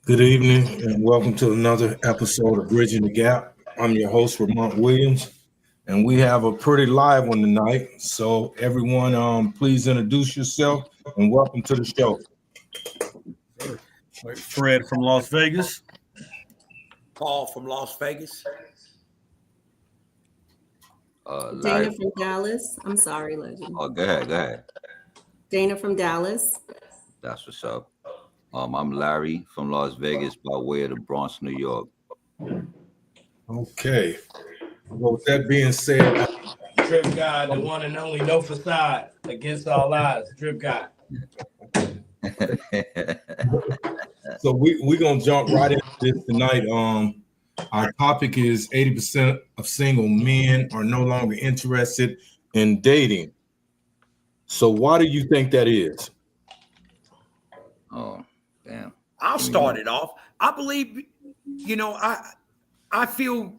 Good evening and welcome to another episode of Bridging the Gap. I'm your host, Ramont Williams, and we have a pretty live one tonight. So, everyone, please introduce yourself and welcome to the show. Fred from Las Vegas. Paul from Las Vegas. Dana from Dallas. I'm sorry, Legend. Oh, go ahead. Dana from Dallas. That's what's up. I'm Larry from Las Vegas by way of the Bronx, New York. Okay. Well, with that being said, Drip God, the one and only, no facade, against all odds. Drip God. so we're going to jump right into this tonight. Our topic is 80% of single men are no longer interested in dating. So why do you think that is? Oh, damn. I'll start it off. I believe, I feel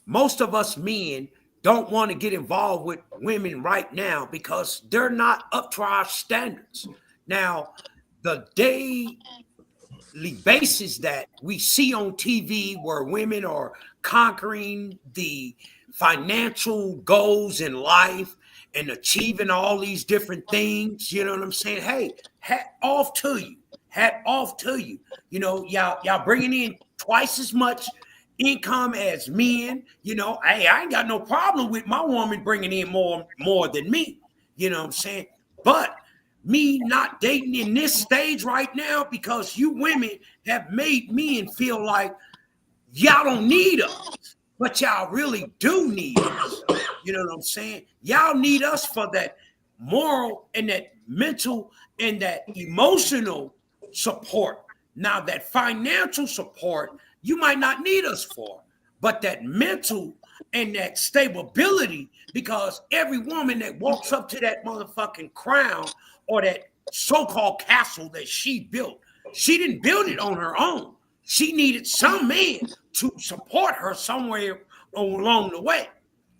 most of us men don't want to get involved with women right now because they're not up to our standards. Now, the daily basis that we see on TV where women are conquering the financial goals in life and achieving all these different things, you know what I'm saying? Hey, hat off to you. Hat off to you. You know, y'all bringing in twice as much income as men. You know, hey, I ain't got no problem with my woman bringing in more than me. You know what I'm saying? But me not dating in this stage right now because you women have made men feel like y'all don't need us, but y'all really do need us. You know what I'm saying? Y'all need us for that moral and that mental and that emotional support. Now, that financial support, you might not need us for, but that mental and that stability, because every woman that walks up to that motherfucking crown or that so-called castle that she built, she didn't build it on her own. She needed some man to support her somewhere along the way,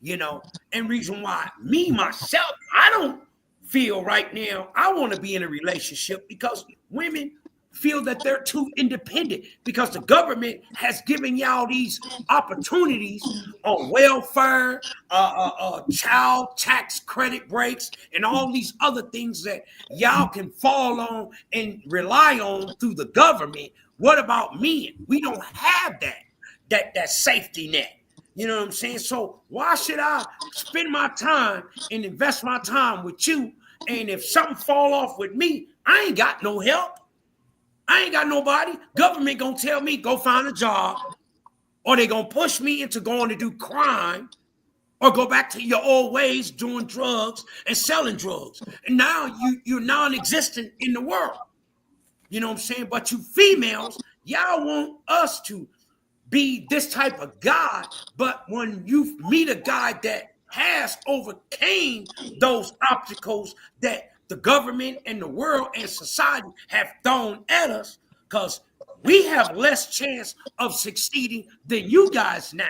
you know. And reason why me, myself, I don't feel right now I want to be in a relationship because women feel that they're too independent because the government has given y'all these opportunities on welfare, child tax credit breaks, and all these other things that y'all can fall on and rely on through the government. What about men? We don't have that safety net. You know what I'm saying? So why should I spend my time and invest my time with you? And if something fall off with me, I ain't got no help. I ain't got nobody. Government gonna tell me go find a job, or they gonna push me into going to do crime, or go back to your old ways doing drugs and selling drugs. And now you're non-existent in the world. You know what I'm saying? But you females, y'all want us to be this type of guy. But when you meet a guy that has overcame those obstacles that the government and the world and society have thrown at us, because we have less chance of succeeding than you guys now,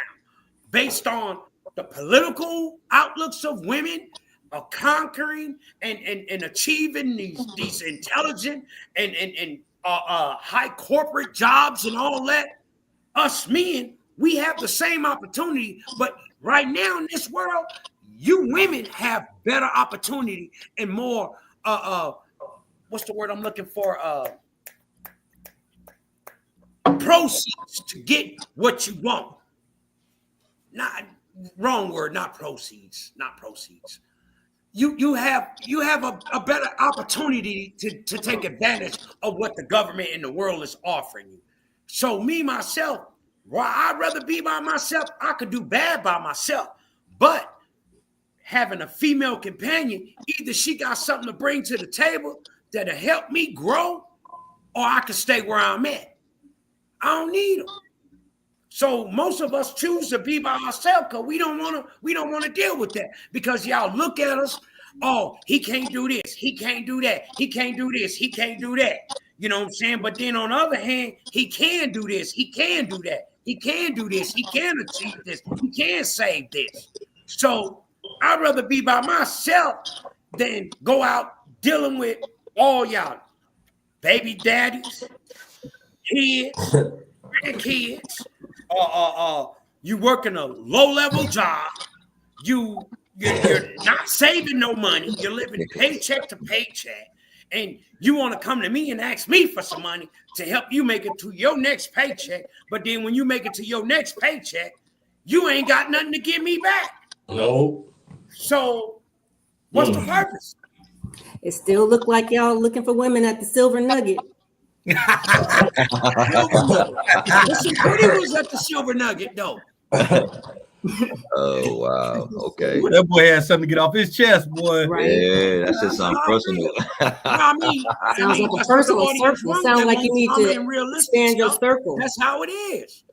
based on the political outlooks of women, of conquering and achieving these intelligent and high corporate jobs and all that. Us men, we have the same opportunity, but right now in this world, you women have better opportunity and more what's the word I'm looking for? Proceeds to get what you want. Not wrong word, not proceeds. You have a better opportunity to take advantage of what the government and the world is offering you. So me, myself, while I'd rather be by myself, I could do bad by myself. But having a female companion, either she got something to bring to the table that'll help me grow, or I can stay where I'm at. I don't need them. So most of us choose to be by ourselves because we don't want to deal with that. Because y'all look at us, oh, he can't do this, he can't do that, he can't do this, he can't do that. You know what I'm saying? But then on the other hand, he can do this, he can do that, he can do this, he can achieve this, he can save this. So I'd rather be by myself than go out dealing with all y'all baby daddies, kids, grandkids, you working a low-level job, you're not saving no money, you're living paycheck to paycheck, and you want to come to me and ask me for some money to help you make it to your next paycheck, but then when you make it to your next paycheck, you ain't got nothing to give me back. No. So what's the purpose? It still look like y'all looking for women at the Silver Nugget. Listen, Pretty was at the Silver Nugget, though. Oh wow. Okay. Boy, that boy had something to get off his chest, boy. Right. Yeah, that's just something personal. Sounds like a personal circle. Sounds like you need to expand your circle. That's how it is.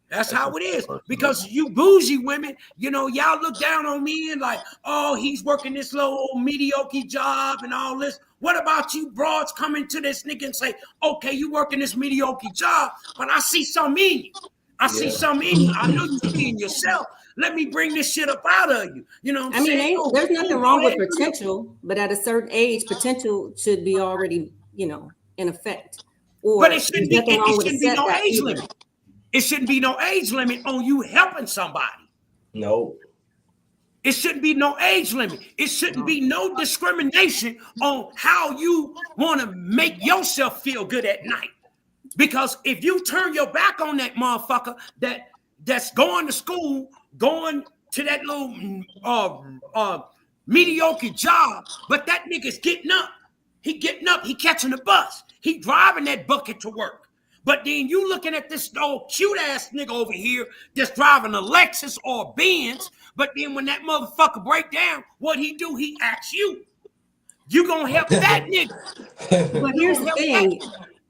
That's how it is. Because you bougie women, you know, y'all look down on me and like, oh, he's working this little mediocre job and all this. What about you broads coming to this nigga and say, okay, you working this mediocre job, but I see something in you. I see something in you. I know you see in yourself. Let me bring this shit up out of you. You know what I'm saying? There's nothing wrong with potential, but at a certain age, potential should be already, you know, in effect. Or but it shouldn't be, no age either. limit. It shouldn't be no age limit on you helping somebody. No. It shouldn't be no age limit. It shouldn't be no discrimination on how you want to make yourself feel good at night. Because if you turn your back on that motherfucker that's going to school, going to that little mediocre job, but that nigga's getting up. He catching the bus. He driving that bucket to work. But then you looking at this old cute ass nigga over here that's driving a Lexus or a Benz. But then when that motherfucker break down, what he do? He asks you. You gonna help that nigga? But here's the thing.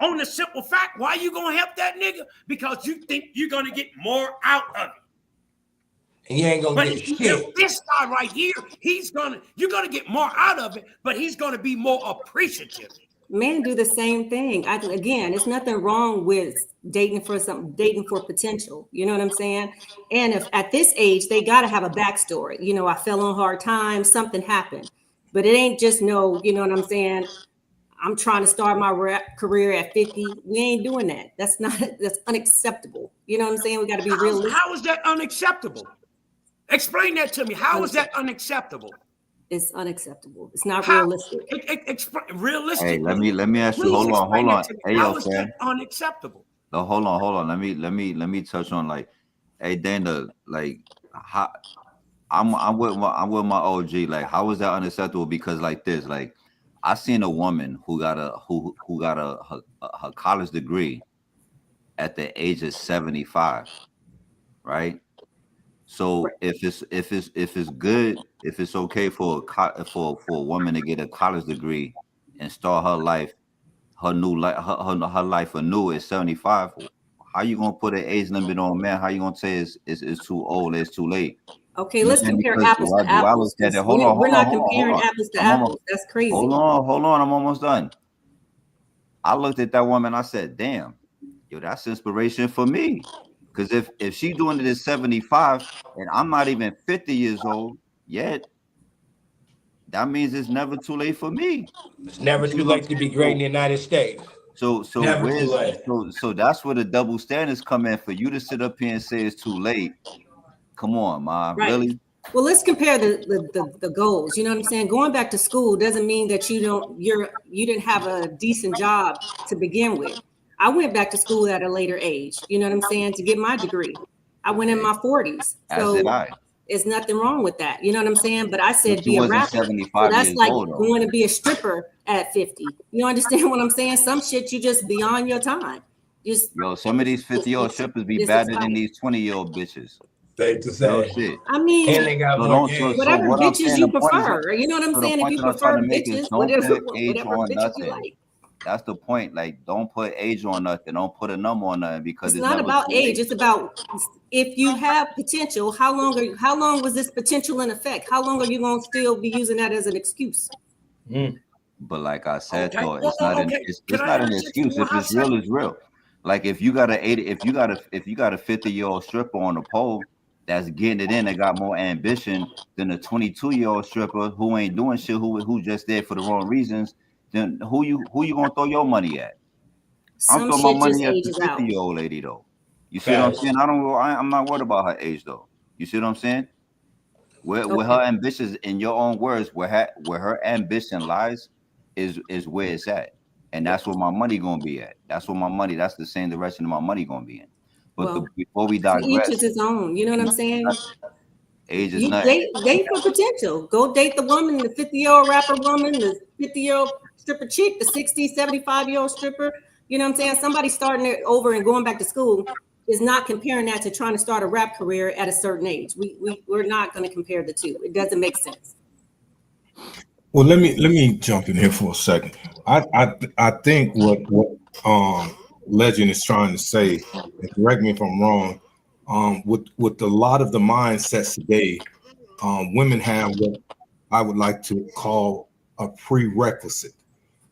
On the simple fact, why you gonna help that nigga? Because you think you're gonna get more out of it. And you ain't gonna But get if you shit. help this guy right here, you're gonna get more out of it, but he's gonna be more appreciative. Men do the same thing. Again, there's nothing wrong with dating for potential. You know what I'm saying? And if at this age, they got to have a backstory. You know, I fell on hard times, something happened, but it ain't just no, you know what I'm saying? I'm trying to start my career at 50. We ain't doing that. That's unacceptable. You know what I'm saying? We got to be realistic. How is that unacceptable? Explain that to me. How is that unacceptable? It's unacceptable. It's not realistic. Realistic. Hey, let me ask you. Hold on. Hey, how yo, is fam. that unacceptable? No, hold on. Let me touch on like, hey, Dana, like, how I'm with my OG. Like, how is that unacceptable? Because like this, like, I seen a woman who got her college degree at the age of 75, right? So if it's good, if it's okay for a woman to get a college degree and start her life, her life anew at 75, how you gonna put an age limit on man? How you gonna say it's too old, it's too late? Okay, let's compare apples to apples. We're not comparing apples to apples. That's crazy. Hold on, I'm almost done. I looked at that woman, I said, damn, yo, that's inspiration for me. Because if she's doing it at 75 and I'm not even 50 years old yet, that means it's never too late for me. It's never too late to be great in the United States. So that's where the double standards come in for you to sit up here and say it's too late. Come on, ma, right. Really? Well, let's compare the goals. You know what I'm saying? Going back to school doesn't mean that you didn't have a decent job to begin with. I went back to school at a later age, you know what I'm saying, to get my degree. I went in my 40s. So there's nothing wrong with that. You know what I'm saying? But I said be a rapper. So that's like going to be a stripper at 50. You understand what I'm saying? Some shit you just beyond your time. Some of these 50-year-old strippers be better than these 20-year-old bitches. Safe to say. No shit. I mean, whatever what bitches you prefer. You know what I'm saying? If you prefer bitches, whatever bitches you like. That's the point. Like, don't put age on nothing. Don't put a number on nothing because it's not about age. It's about if you have potential. How long was this potential in effect? How long are you going to still be using that as an excuse? But like I said, though, it's not an excuse. If it's real, it's real. Like if you got a 50-year-old stripper on the pole that's getting it in and got more ambition than a 22-year-old stripper who ain't doing shit, who just there for the wrong reasons. Then who you gonna throw your money at? I'm Some throwing my shit just money at the ages out. 50-year-old lady though. You see what I'm Facts. saying? I'm not worried about her age though. You see what I'm saying? Where her ambitions, in your own words, where her ambition lies, is where it's at, and that's where my money gonna be at. That's the same direction my money gonna be in. But Well, before we to each digress, is his own. You know what I'm saying? age is You nothing. date for potential. Go date the woman, the 50-year-old rapper woman, the 50-year-old stripper chick, the 60, 75-year-old stripper. You know what I'm saying? Somebody starting it over and going back to school is not comparing that to trying to start a rap career at a certain age. We're not going to compare the two. It doesn't make sense. Well, let me jump in here for a second. I think what Legend is trying to say, and correct me if I'm wrong, with a lot of the mindsets today, women have what I would like to call a prerequisite.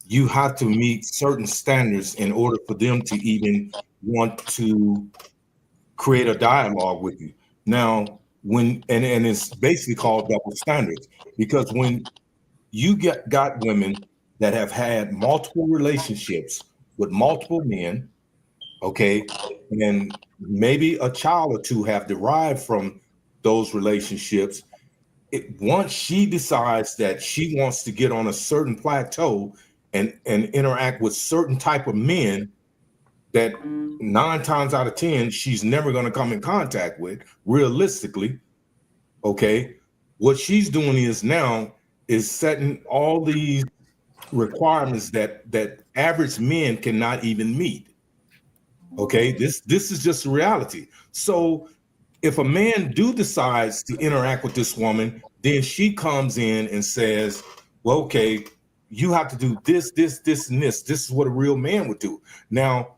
You have to meet certain standards in order for them to even want to create a dialogue with you. Now, and it's basically called double standards, because when you got women that have had multiple relationships with multiple men, okay, and maybe a child or two have derived from those relationships. Once she decides that she wants to get on a certain plateau and interact with certain type of men that 9 times out of 10 she's never going to come in contact with, realistically, okay, what she's doing is setting all these requirements that average men cannot even meet. Okay, this is just reality. So if a man decides to interact with this woman, then she comes in and says, well, okay, you have to do this, this, this, and this. This is what a real man would do. Now,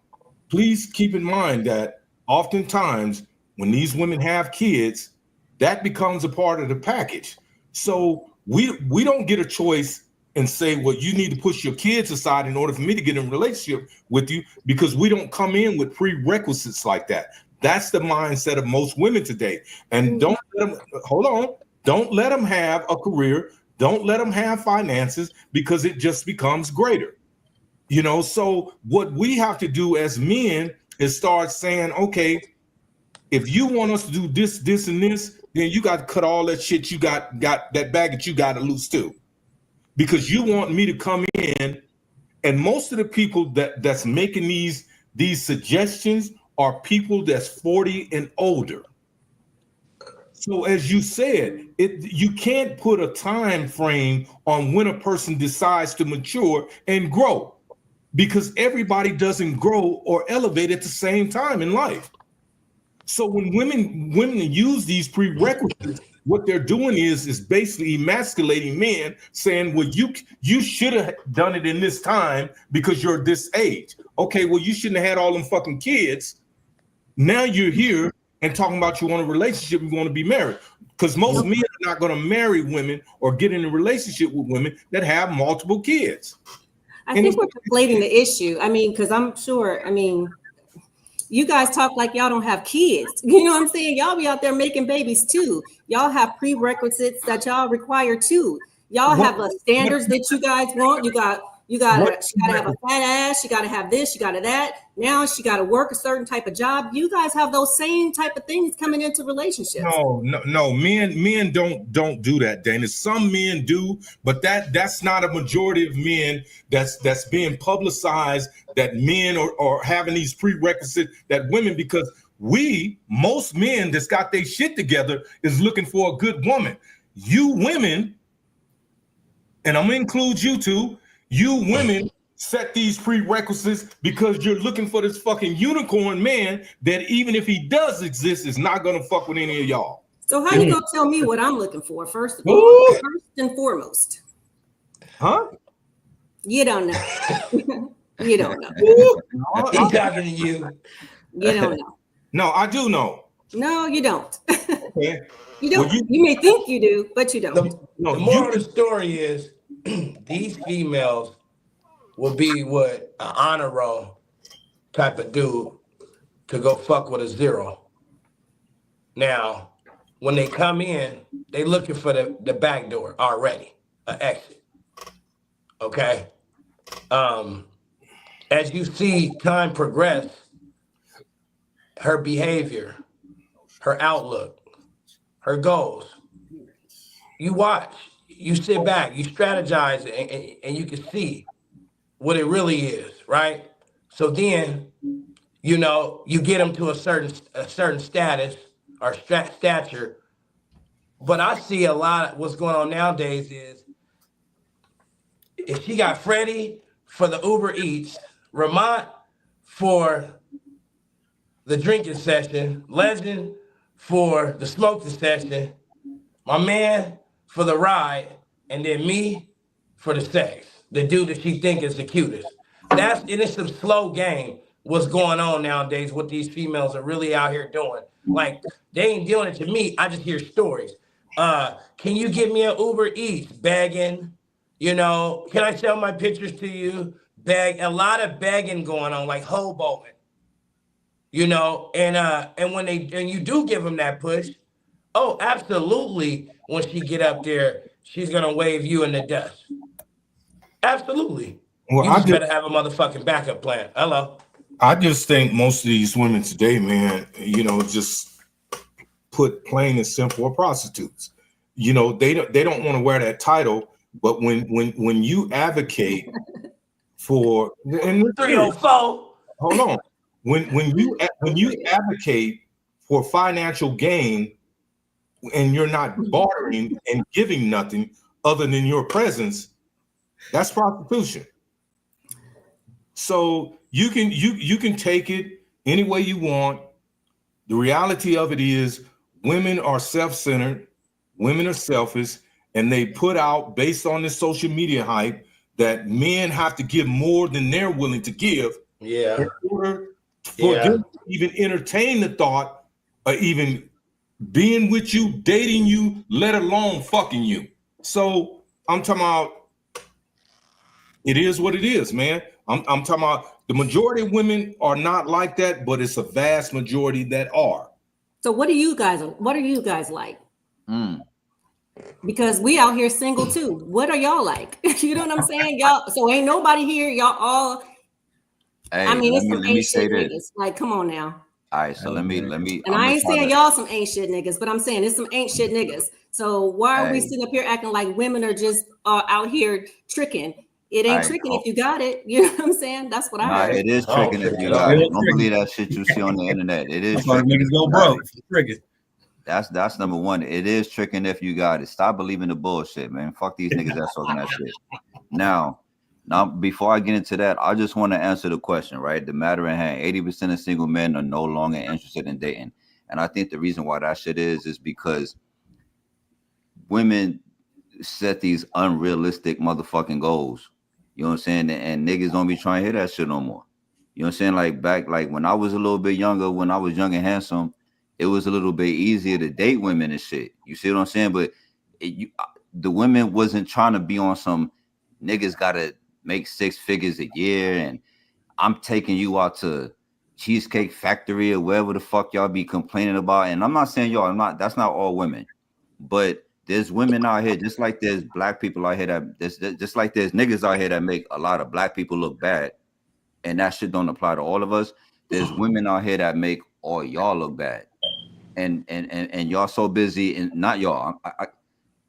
please keep in mind that oftentimes when these women have kids, that becomes a part of the package. So we don't get a choice and say, well, you need to push your kids aside in order for me to get in a relationship with you, because we don't come in with prerequisites like that. That's the mindset of most women today. And don't let them have a career. Don't let them have finances, because it just becomes greater. You know, so what we have to do as men is start saying, okay, if you want us to do this, this, and this, then you got to cut all that shit you got that baggage you got to loose too. Because you want me to come in, and most of the people that's making these suggestions are people that's 40 and older. So as you said, you can't put a time frame on when a person decides to mature and grow, because everybody doesn't grow or elevate at the same time in life. So when women use these prerequisites, what they're doing is basically emasculating men, saying, well, you should have done it in this time because you're this age. Okay, well, you shouldn't have had all them fucking kids. Now you're here and talking about you want a relationship, you want to be married. Because most men are not going to marry women or get in a relationship with women that have multiple kids. I think we're conflating the issue. I mean, because I'm sure, you guys talk like y'all don't have kids. You know what I'm saying? Y'all be out there making babies too. Y'all have prerequisites that y'all require too. Y'all have standards that you guys want. You gotta have a fat ass. You gotta have this. You gotta that. Now she gotta work a certain type of job. You guys have those same type of things coming into relationships. No. Men don't do that, Dana. Some men do, but that's not a majority of men that's being publicized, that men are having these prerequisites that women, because most men that's got their shit together is looking for a good woman. You women, and I'm gonna include you too, you women set these prerequisites because you're looking for this fucking unicorn man that, even if he does exist, is not gonna fuck with any of y'all. So how you gonna tell me what I'm looking for, first of all? First and foremost. Huh? You don't know. You don't know. He's talking to you. You don't know. No, I do know. No, you don't. Okay. You don't. Well, you may think you do, but you don't. The moral of the story is these females will be what an honor roll type of dude to go fuck with a zero. Now, when they come in, they looking for the back door already, an exit. Okay? as you see time progress, her behavior, her outlook, her goals, you watch, you sit back, you strategize, and you can see what it really is, right? So then, you know, you get them to a certain status or stature. But I see a lot of what's going on nowadays is if she got Freddie for the Uber Eats, Ramont for the drinking session, Legend for the smoking session, my man for the ride, and then me for the sex. The dude that she think is the cutest. It's some slow game. What's going on nowadays? What these females are really out here doing? Like they ain't doing it to me. I just hear stories. Can you give me an Uber Eats begging? You know, can I sell my pictures to you? Beg. A lot of begging going on, like hoboing. You know, and when you do give them that push, oh, absolutely. When she get up there, she's gonna wave you in the dust. Absolutely. Well, You just better have a motherfucking backup plan. Hello. I just think most of these women today, man, you know, just put plain and simple are prostitutes. You know, they don't want to wear that title, but when you advocate for and 304. hold on. When you advocate for financial gain and you're not bartering and giving nothing other than your presence, that's prostitution. So you can take it any way you want. The reality of it is women are self-centered, women are selfish, and they put out based on this social media hype that men have to give more than they're willing to give in order for them to even entertain the thought of even being with you, dating you, let alone fucking you. So I'm talking about it is what it is, man. I'm talking about the majority of women are not like that, but it's a vast majority that are. So what are you guys like? Because we out here single too. What are y'all like? You know what I'm saying? Y'all, so ain't nobody here. Y'all all Hey, I mean, it's some let me ain't say shit this. niggas. Like, come on now. All right, so let me. And I ain't saying y'all some ain't shit niggas, but I'm saying it's some ain't shit niggas. So why are we sitting up here acting like women are just out here tricking? It ain't tricking if you got it. You know what I'm saying? That's what I heard. It is tricking if you got it. Don't believe that shit you see on the internet. It is tricking. Niggas go broke. Tricking. That's number one. It is tricking if you got it. Stop believing the bullshit, man. Fuck these niggas that's talking that shit. Now, before I get into that, I just want to answer the question, right? The matter at hand. 80% of single men are no longer interested in dating. And I think the reason why that shit is because women set these unrealistic motherfucking goals. You know what I'm saying? And niggas don't be trying to hear that shit no more. You know what I'm saying? Like back, like when I was a little bit younger, when I was young and handsome, it was a little bit easier to date women and shit. You see what I'm saying? But the women wasn't trying to be on some niggas gotta make 6 figures a year and I'm taking you out to Cheesecake Factory or wherever the fuck y'all be complaining about. And I'm not saying y'all, that's not all women, but there's women out here, just like there's black people out here just like there's niggas out here that make a lot of black people look bad. And that shit don't apply to all of us. There's women out here that make all y'all look bad. And y'all so busy, and not y'all. I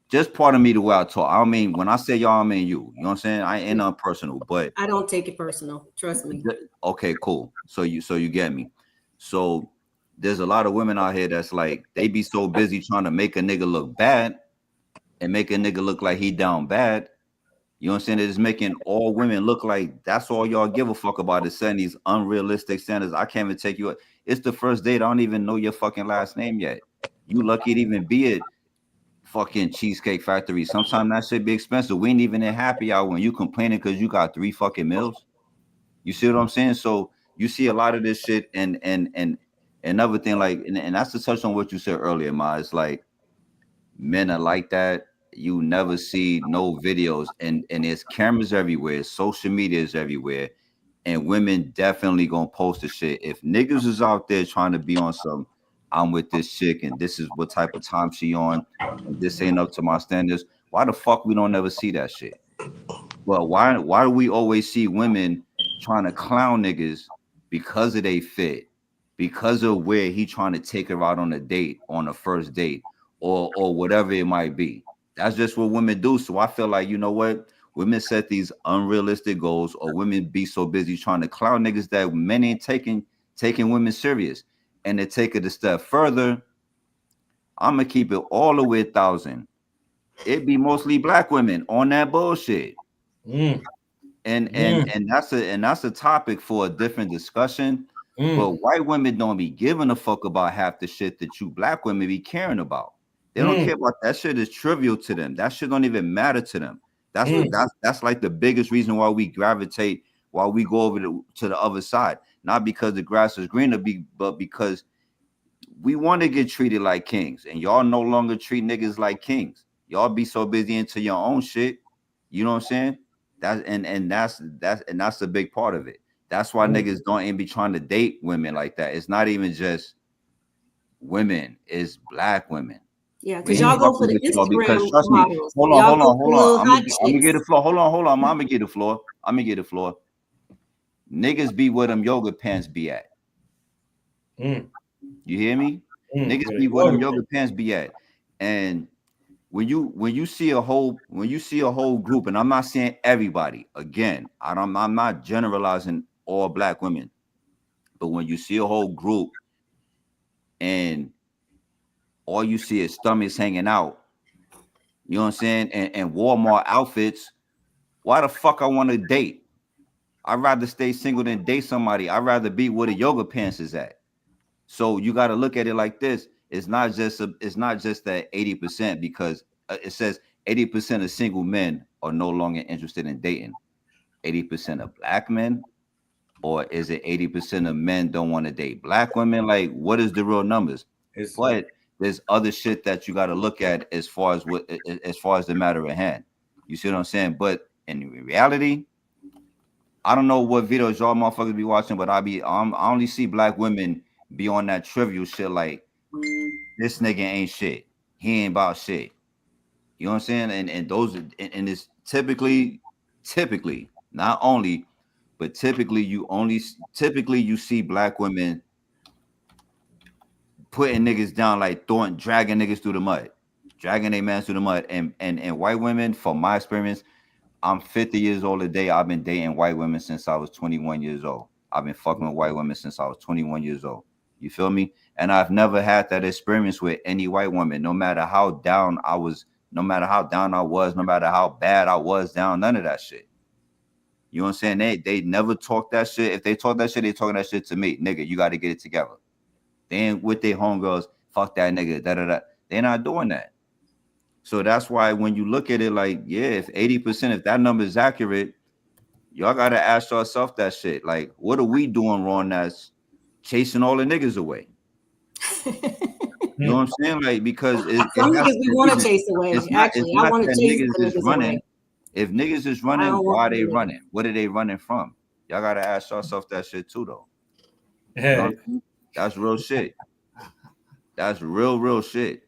just pardon me the way I talk. I don't mean when I say y'all, I mean you. You know what I'm saying? I ain't unpersonal, but I don't take it personal. Trust me. Okay, cool. So you get me. So there's a lot of women out here that's like they be so busy trying to make a nigga look bad and make a nigga look like he down bad. You know what I'm saying? It's making all women look like that's all y'all give a fuck about is setting these unrealistic standards. I can't even take you. It's the first date. I don't even know your fucking last name yet. You lucky to even be at fucking Cheesecake Factory. Sometimes that shit be expensive. We ain't even in happy hour when you complaining because you got 3 fucking meals. You see what I'm saying? So you see a lot of this shit and another thing, like, and that's to touch on what you said earlier, Ma. It's like men are like that. You never see no videos, and there's cameras everywhere, social media is everywhere, and women definitely gonna post the shit. If niggas is out there trying to be on some, I'm with this chick and this is what type of time she on, and this ain't up to my standards, why the fuck we don't ever see that shit? Well, why do we always see women trying to clown niggas because of they fit, because of where he trying to take her out on a date, on a first date, or whatever it might be. That's just what women do. So I feel like, you know what? Women set these unrealistic goals, or women be so busy trying to clown niggas that men ain't taking women serious. And to take it a step further, I'm gonna keep it all the way 1,000. It be mostly black women on that bullshit. And that's a topic for a different discussion. But white women don't be giving a fuck about half the shit that you black women be caring about. They don't care about that shit. Is trivial to them. That shit don't even matter to them. That's like the biggest reason why we gravitate, why we go over to the other side. Not because the grass is greener, but because we want to get treated like kings, and y'all no longer treat niggas like kings. Y'all be so busy into your own shit. You know what I'm saying? That's the big part of it. That's why niggas don't even be trying to date women like that. It's not even just women, it's black women. Yeah, because y'all go for the Instagram models. Hold on. I'm gonna get the floor. Hold on. I'm gonna get the floor. Niggas be where them yoga pants be at. You hear me? Niggas be where them yoga pants be at. And when you see a whole group, and I'm not saying everybody, again, I'm not generalizing all black women, but when you see a whole group and all you see is stomachs hanging out, you know what I'm saying, and Walmart outfits, why the fuck I want to date? I'd rather stay single than date somebody. I'd rather be where the yoga pants is at. So you got to look at it like this. It's not just that 80%, because it says 80% of single men are no longer interested in dating. 80% of black men, or is it 80% of men don't want to date black women? Like, what is the real numbers? But there's other shit that you got to look at as far as the matter at hand. You see what I'm saying? But in reality, I don't know what videos y'all motherfuckers be watching, but I only see black women be on that trivial shit like, this nigga ain't shit. He ain't about shit. You know what I'm saying? And those, and it's typically, not only, but typically you see black women putting niggas down, like dragging niggas through the mud, dragging their mans through the mud. And white women, from my experience, I'm 50 years old today. I've been dating white women since I was 21 years old. I've been fucking with white women since I was 21 years old. You feel me? And I've never had that experience with any white woman, no matter how down I was, no matter how bad I was down, none of that shit. You know what I'm saying? They never talk that shit. If they talk that shit, they talking that shit to me. Nigga, you got to get it together. They ain't with their homegirls, fuck that nigga, da-da-da. They're not doing that. So that's why when you look at it like, yeah, if 80%, if that number is accurate, y'all got to ask yourself that shit. Like, what are we doing wrong that's chasing all the niggas away? You know what I'm saying? Like, because some niggas we want to chase away. Actually, I want to chase niggas running away. If niggas is running, why are they running? What are they running from? Y'all got to ask yourself that shit too, though. Hey. That's real shit. That's real shit.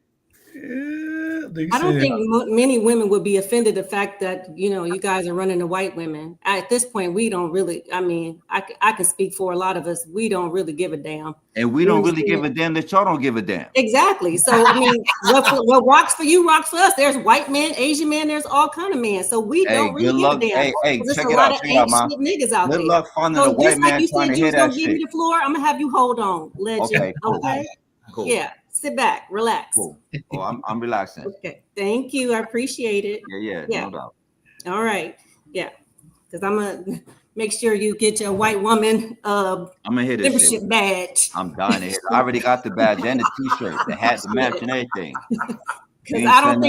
Yeah, I don't think many women would be offended the fact that, you know, you guys are running to white women. At this point, we don't really, I mean, I can speak for a lot of us. We don't really give a damn. And we don't really give a damn that y'all don't give a damn. Exactly. So, I mean, what rocks for you, rocks for us. There's white men, Asian men, there's all kind of men. So we don't really give a damn. Hey, there's check a it lot out, of ain't shit niggas out there. Good luck finding a white man trying to hear that shit. Give me the floor. I'm going to have you hold on, legend. Okay, cool. Okay? Cool. Yeah. Sit back, relax. Cool. Oh, I'm relaxing. Okay. Thank you. I appreciate it. Yeah, no doubt. All right. Yeah. Because I'm going to make sure you get your white woman I'm gonna hit this membership shit. Badge. I'm dying to hit. I already got the badge and the t-shirt, the hat, the match, and everything. Because I don't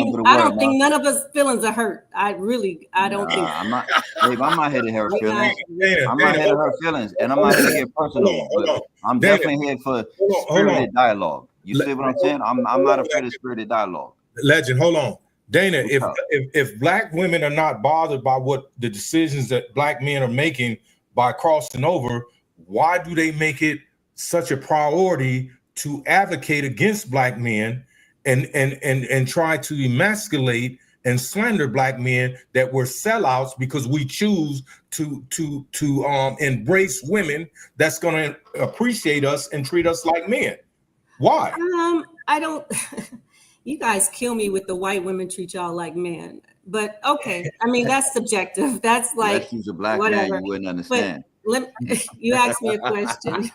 think none of us feelings are hurt. I don't think. I'm not, babe, I'm not here to hurt feelings. I'm not here to hurt feelings, and I'm not here to get personal. But I'm definitely here for spirited dialogue. You see what I'm saying? I'm not afraid of spirited dialogue. Legend, hold on. Dana, if black women are not bothered by what the decisions that black men are making by crossing over, why do they make it such a priority to advocate against black men and try to emasculate and slander black men that we're sellouts because we choose to embrace women that's going to appreciate us and treat us like men. Why? I don't. You guys kill me with the white women treat y'all like men, but okay. I mean, that's subjective. That's like, unless you're a black whatever. man, you wouldn't understand. You asked me a question.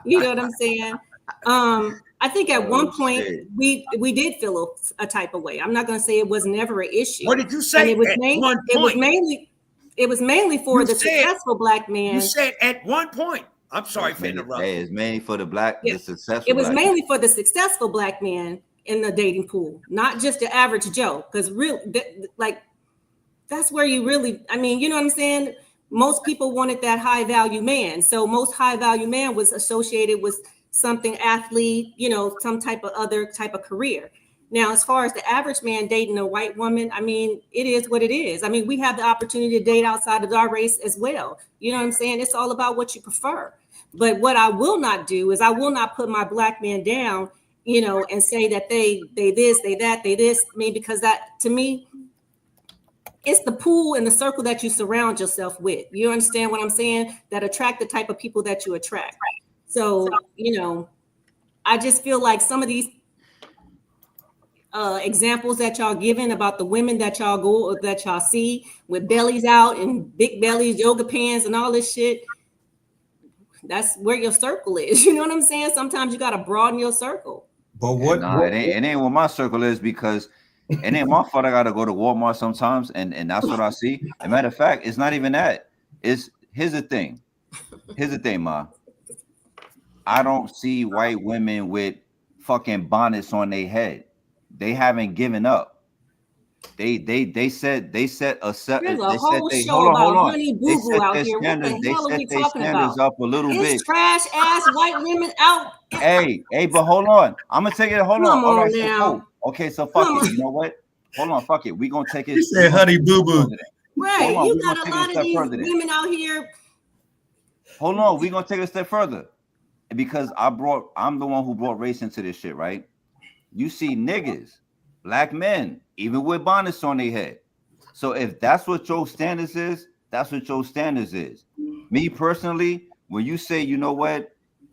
You know what I'm saying? I think at one point shit. we did feel a type of way. I'm not going to say it was never an issue. What did you say? And it was At mainly, one it was point. mainly, it was mainly for You the said- successful black man. You said at one point. I'm sorry for Hey, interrupting. it's mainly for the black, Yeah. the successful. It was black mainly for the successful black man in the dating pool, not just the average Joe. Because really, that's where you really, I mean, you know what I'm saying? Most people wanted that high value man. So most high value man was associated with something athlete, you know, some type of other type of career. Now, as far as the average man dating a white woman, I mean, it is what it is. I mean, we have the opportunity to date outside of our race as well. You know what I'm saying? It's all about what you prefer. But what I will not do is I will not put my black man down, you know, and say that they this, they that, they this. I mean, because that, to me, it's the pool and the circle that you surround yourself with. You understand what I'm saying? That attract the type of people that you attract. So, you know, I just feel like some of these examples that y'all giving about the women that y'all see with bellies out and big bellies, yoga pants and all this shit, that's where your circle is. You know what I'm saying? Sometimes you got to broaden your circle. But what? Nah, it ain't what my circle is, because it ain't my fault. I gotta go to Walmart sometimes, and that's what I see. As a matter of fact, it's not even that. Here's the thing, Ma. I don't see white women with fucking bonnets on their head. They haven't given up. They set a set. There's They a set whole they show hold on, about hold on. Honey They Boo Boo set out their here. What standards. the They hell are we set their talking standards about? up a little bit. It's trash ass white women out. Hey, but hold on. I'm gonna take it. Hold on. Come All on right, so now. cool. Okay, so fuck Come it. on. You know what? Hold on, fuck it. We gonna take it. He said, "Honey Boo Boo." Right. Hold on, You we got gonna a take it a lot of step these further then. women out here. Hold on, we're gonna take it a step further. Because I'm the one who brought race into this shit, right? You see niggas, black men, even with bonnets on their head. So if that's what your standards is, that's what your standards is. Me personally, when you say, you know what,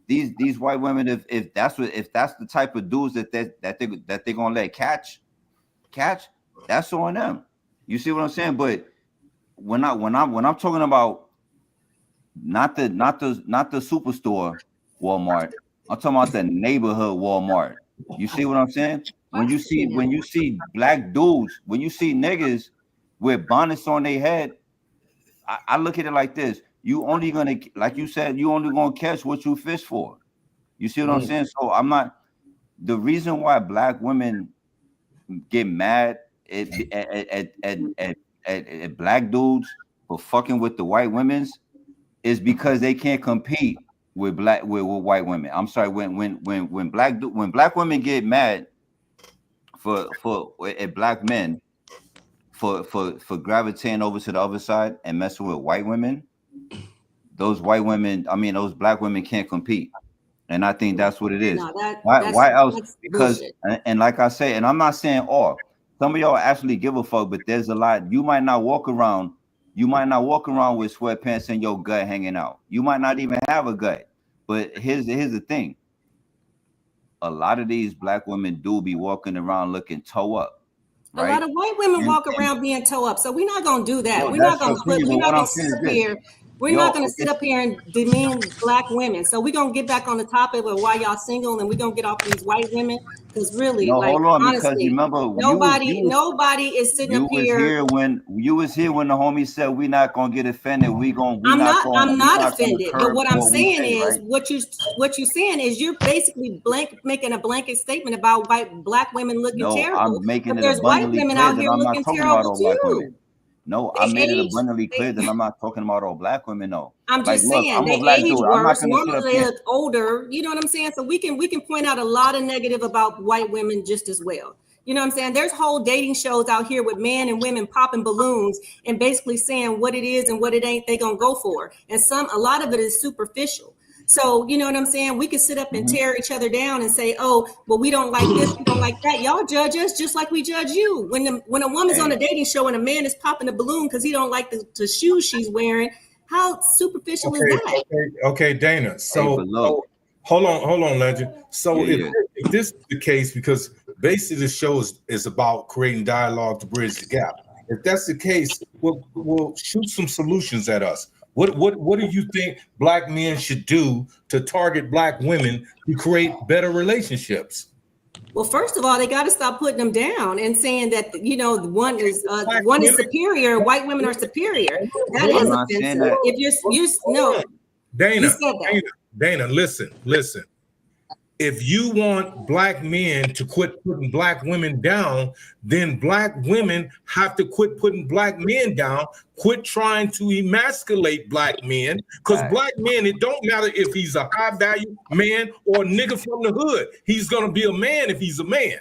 these white women, if that's the type of dudes that they're gonna let catch, that's on them. You see what I'm saying? But when I'm talking about not the superstore Walmart, I'm talking about the neighborhood Walmart. You see what I'm saying? When you see black dudes, when you see niggas with bonnets on their head, I look at it like this: you only gonna, like you said, you only gonna catch what you fish for. You see what I'm saying? So I'm not. The reason why black women get mad at black dudes for fucking with the white women's is because they can't compete with white women. I'm sorry, when black women get mad for black men for gravitating over to the other side and messing with white women, those black women can't compete. And I think that's what it is. No, Why else? that's Because bullshit. and like I say, and I'm not saying all. Some of y'all actually give a fuck, but there's a lot. You might not walk around with sweatpants and your gut hanging out. You might not even have a gut. But here's the thing. A lot of these black women do be walking around looking toe up. Right? A lot of white women walk around being toe up. So we're not gonna do that. No, We're not that's gonna your opinion, we're but not what gonna I'm saying sit is up this. here. We're not gonna sit up here and demean black women. So we're gonna get back on the topic of why y'all single, and we're gonna get off these white women. Because really, No, like hold on, because honestly, you remember nobody is sitting you up was here. here when the homie said we're not gonna get offended. I'm not offended. But what I'm saying is, right? what you're saying is you're basically making a blanket statement about black women looking No, terrible. I'm making But it there's white abundantly women clear out that here I'm not looking talking about terrible all black too. women. No, They I made it age- abundantly clear that I'm not talking about all black women. No, I'm just saying I'm a they black age dude. I'm not worse. gonna sit up Normally they here. look older. You know what I'm saying? So we can point out a lot of negative about white women just as well. You know what I'm saying? There's whole dating shows out here with men and women popping balloons and basically saying what it is and what it ain't they gonna go for. And a lot of it is superficial. So, you know what I'm saying? We could sit up and tear each other down and say, oh, well, we don't like this, we don't like that. Y'all judge us just like we judge you. When a woman's on a dating show and a man is popping a balloon because he don't like the shoes she's wearing, how superficial is that? Okay, Dana. So, Hey, but look. hold on, Legend. So Yeah, if this is the case, because basically the show is about creating dialogue to bridge the gap. If that's the case, we'll shoot some solutions at us. What do you think black men should do to target black women to create better relationships? Well, first of all, they got to stop putting them down and saying that, you know, one is superior, white women are superior. That is not saying offensive. that. If you're no, Dana, you said that. Dana, listen. If you want black men to quit putting black women down, then black women have to quit putting black men down, quit trying to emasculate black men, because black men, it don't matter if he's a high value man or a nigga from the hood. He's gonna be a man if he's a man.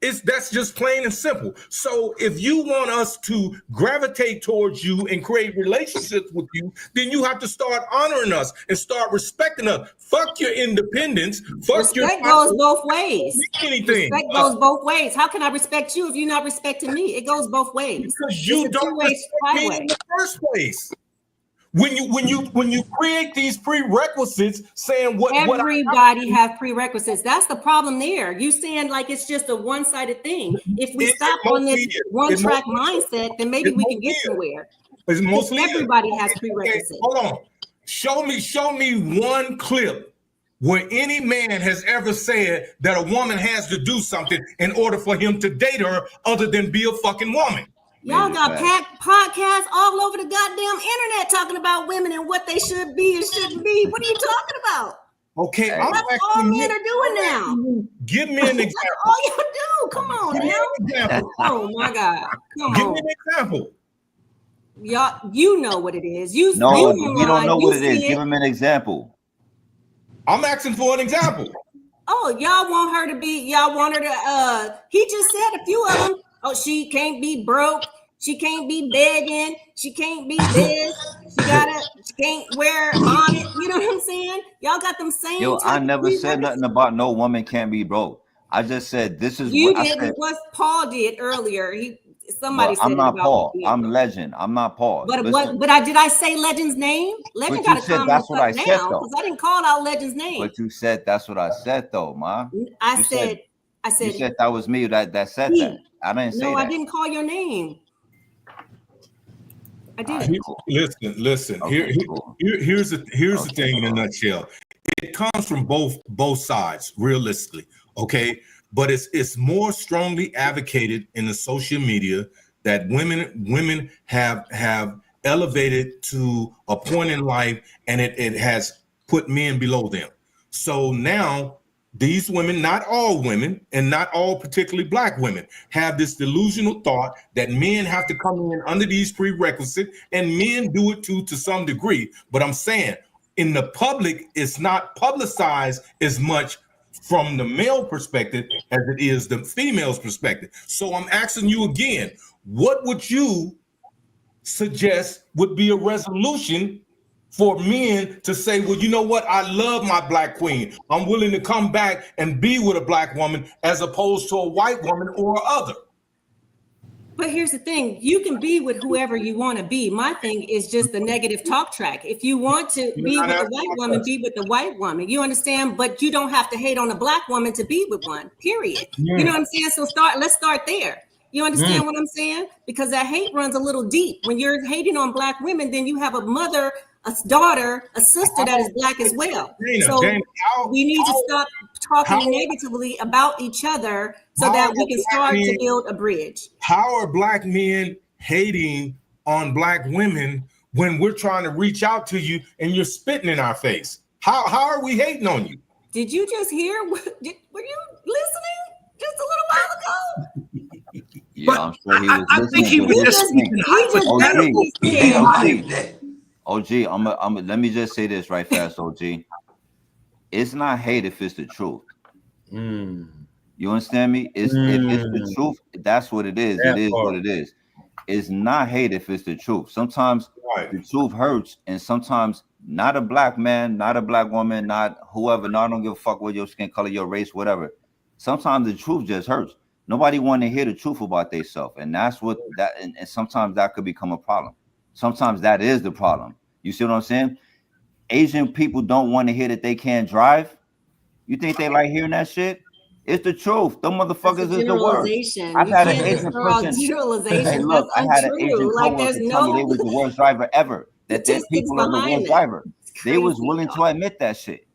That's just plain and simple. So if you want us to gravitate towards you and create relationships with you, then you have to start honoring us and start respecting us. Fuck your independence. Fuck Respect goes both ways. Anything. Respect goes both ways. How can I respect you if you're not respecting me? It goes both ways. Because you don't respect me in the first place. When you create these prerequisites, saying everybody have prerequisites. That's the problem there. You saying like it's just a one-sided thing. If we stop on this one-track mindset, then maybe we can get somewhere. Everybody has prerequisites. Okay, hold on. Show me one clip where any man has ever said that a woman has to do something in order for him to date her other than be a fucking woman. Y'all got podcasts all over the goddamn internet talking about women and what they should be and shouldn't be. What are you talking about? Okay, that's all men are doing now. Give me an example. That's all you do. Come on now. Oh my God. Give me an example. Y'all, you know what it is. You don't know what it is. Give him an example. I'm asking for an example. Oh, y'all want her to he just said a few of them. Oh, she can't be broke. She can't be begging. She can't be this. She can't wear a bonnet. You know what I'm saying? Y'all got them saying. Yo, I never said nothing about no woman can't be broke. I just said this is you what did. I said. What Paul did earlier. Somebody said I'm not about Paul. me. I'm Legend. I'm not Paul. But did I say Legend's name? Legend got to come that's what I said, though. because I didn't call out Legend's name. But you said that's what I said, though, ma. I said you said that was me that said that. I didn't say that. No, I didn't call your name. I didn't. Listen. Okay, Here's the thing in a nutshell. It comes from both sides, realistically. Okay, but it's more strongly advocated in the social media that women have elevated to a point in life, and it has put men below them. So now these women, not all women, and not all particularly black women, have this delusional thought that men have to come in under these prerequisites, and men do it to some degree. But I'm saying in the public, it's not publicized as much from the male perspective as it is the female's perspective. So I'm asking you again, what would you suggest would be a resolution for men to say, well, you know what? I love my black queen. I'm willing to come back and be with a black woman as opposed to a white woman or other. But here's the thing. You can be with whoever you want to be. My thing is just the negative talk track. If you want to be with a white woman, be with the white woman. You understand? But you don't have to hate on a black woman to be with one, period. You know what I'm saying? So let's start there. You understand what I'm saying? Because that hate runs a little deep. When you're hating on black women, then you have a mother, a daughter, a sister that is black as well. Dana, we need to stop talking negatively about each other so that we can start to build a bridge. How are black men hating on black women when we're trying to reach out to you and you're spitting in our face? How are we hating on you? Did you just hear? Were you listening just a little while ago? Yeah, I'm sure he was listening. I think he was just OG, let me just say this right fast, OG. It's not hate if it's the truth. You understand me? If it's the truth, that's what it is. It is what it is. It's not hate if it's the truth. Sometimes the truth hurts, and sometimes not a black man, not a black woman, not whoever. No, I don't give a fuck what your skin color, your race, whatever. Sometimes the truth just hurts. Nobody want to hear the truth about themselves, and that's what that. And sometimes that could become a problem. Sometimes that is the problem. You see what I'm saying? Asian people don't want to hear that they can't drive. You think they like hearing that shit? It's the truth. Them motherfuckers is the worst. I've had an Asian person. Hey, look, I had an Asian coworker tell me they was the worst driver ever. That their people are the worst driver. They was willing to admit that shit.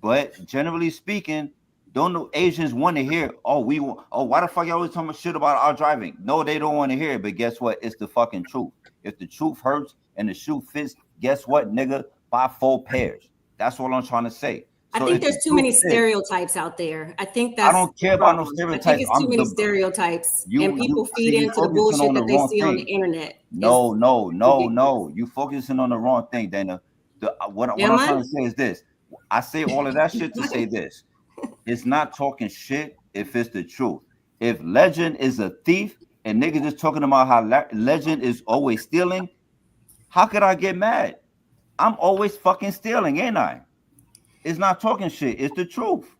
But generally speaking, don't know Asians want to hear, why the fuck y'all always talking shit about our driving? No, they don't want to hear it. But guess what? It's the fucking truth. If the truth hurts and the shoe fits, guess what, nigga? Buy 4 pairs. That's what I'm trying to say. So I think there's too many stereotypes out there. I think that's. I don't care about no stereotypes. I think it's too many stereotypes, and people feed into the bullshit that they see on the internet. No. You focusing on the wrong thing, Dana. What I'm trying to say is this. I say all of that shit to say this. It's not talking shit if it's the truth. If Legend is a thief and niggas just talking about how Legend is always stealing, how could I get mad? I'm always fucking stealing, ain't I? It's not talking shit. It's the truth.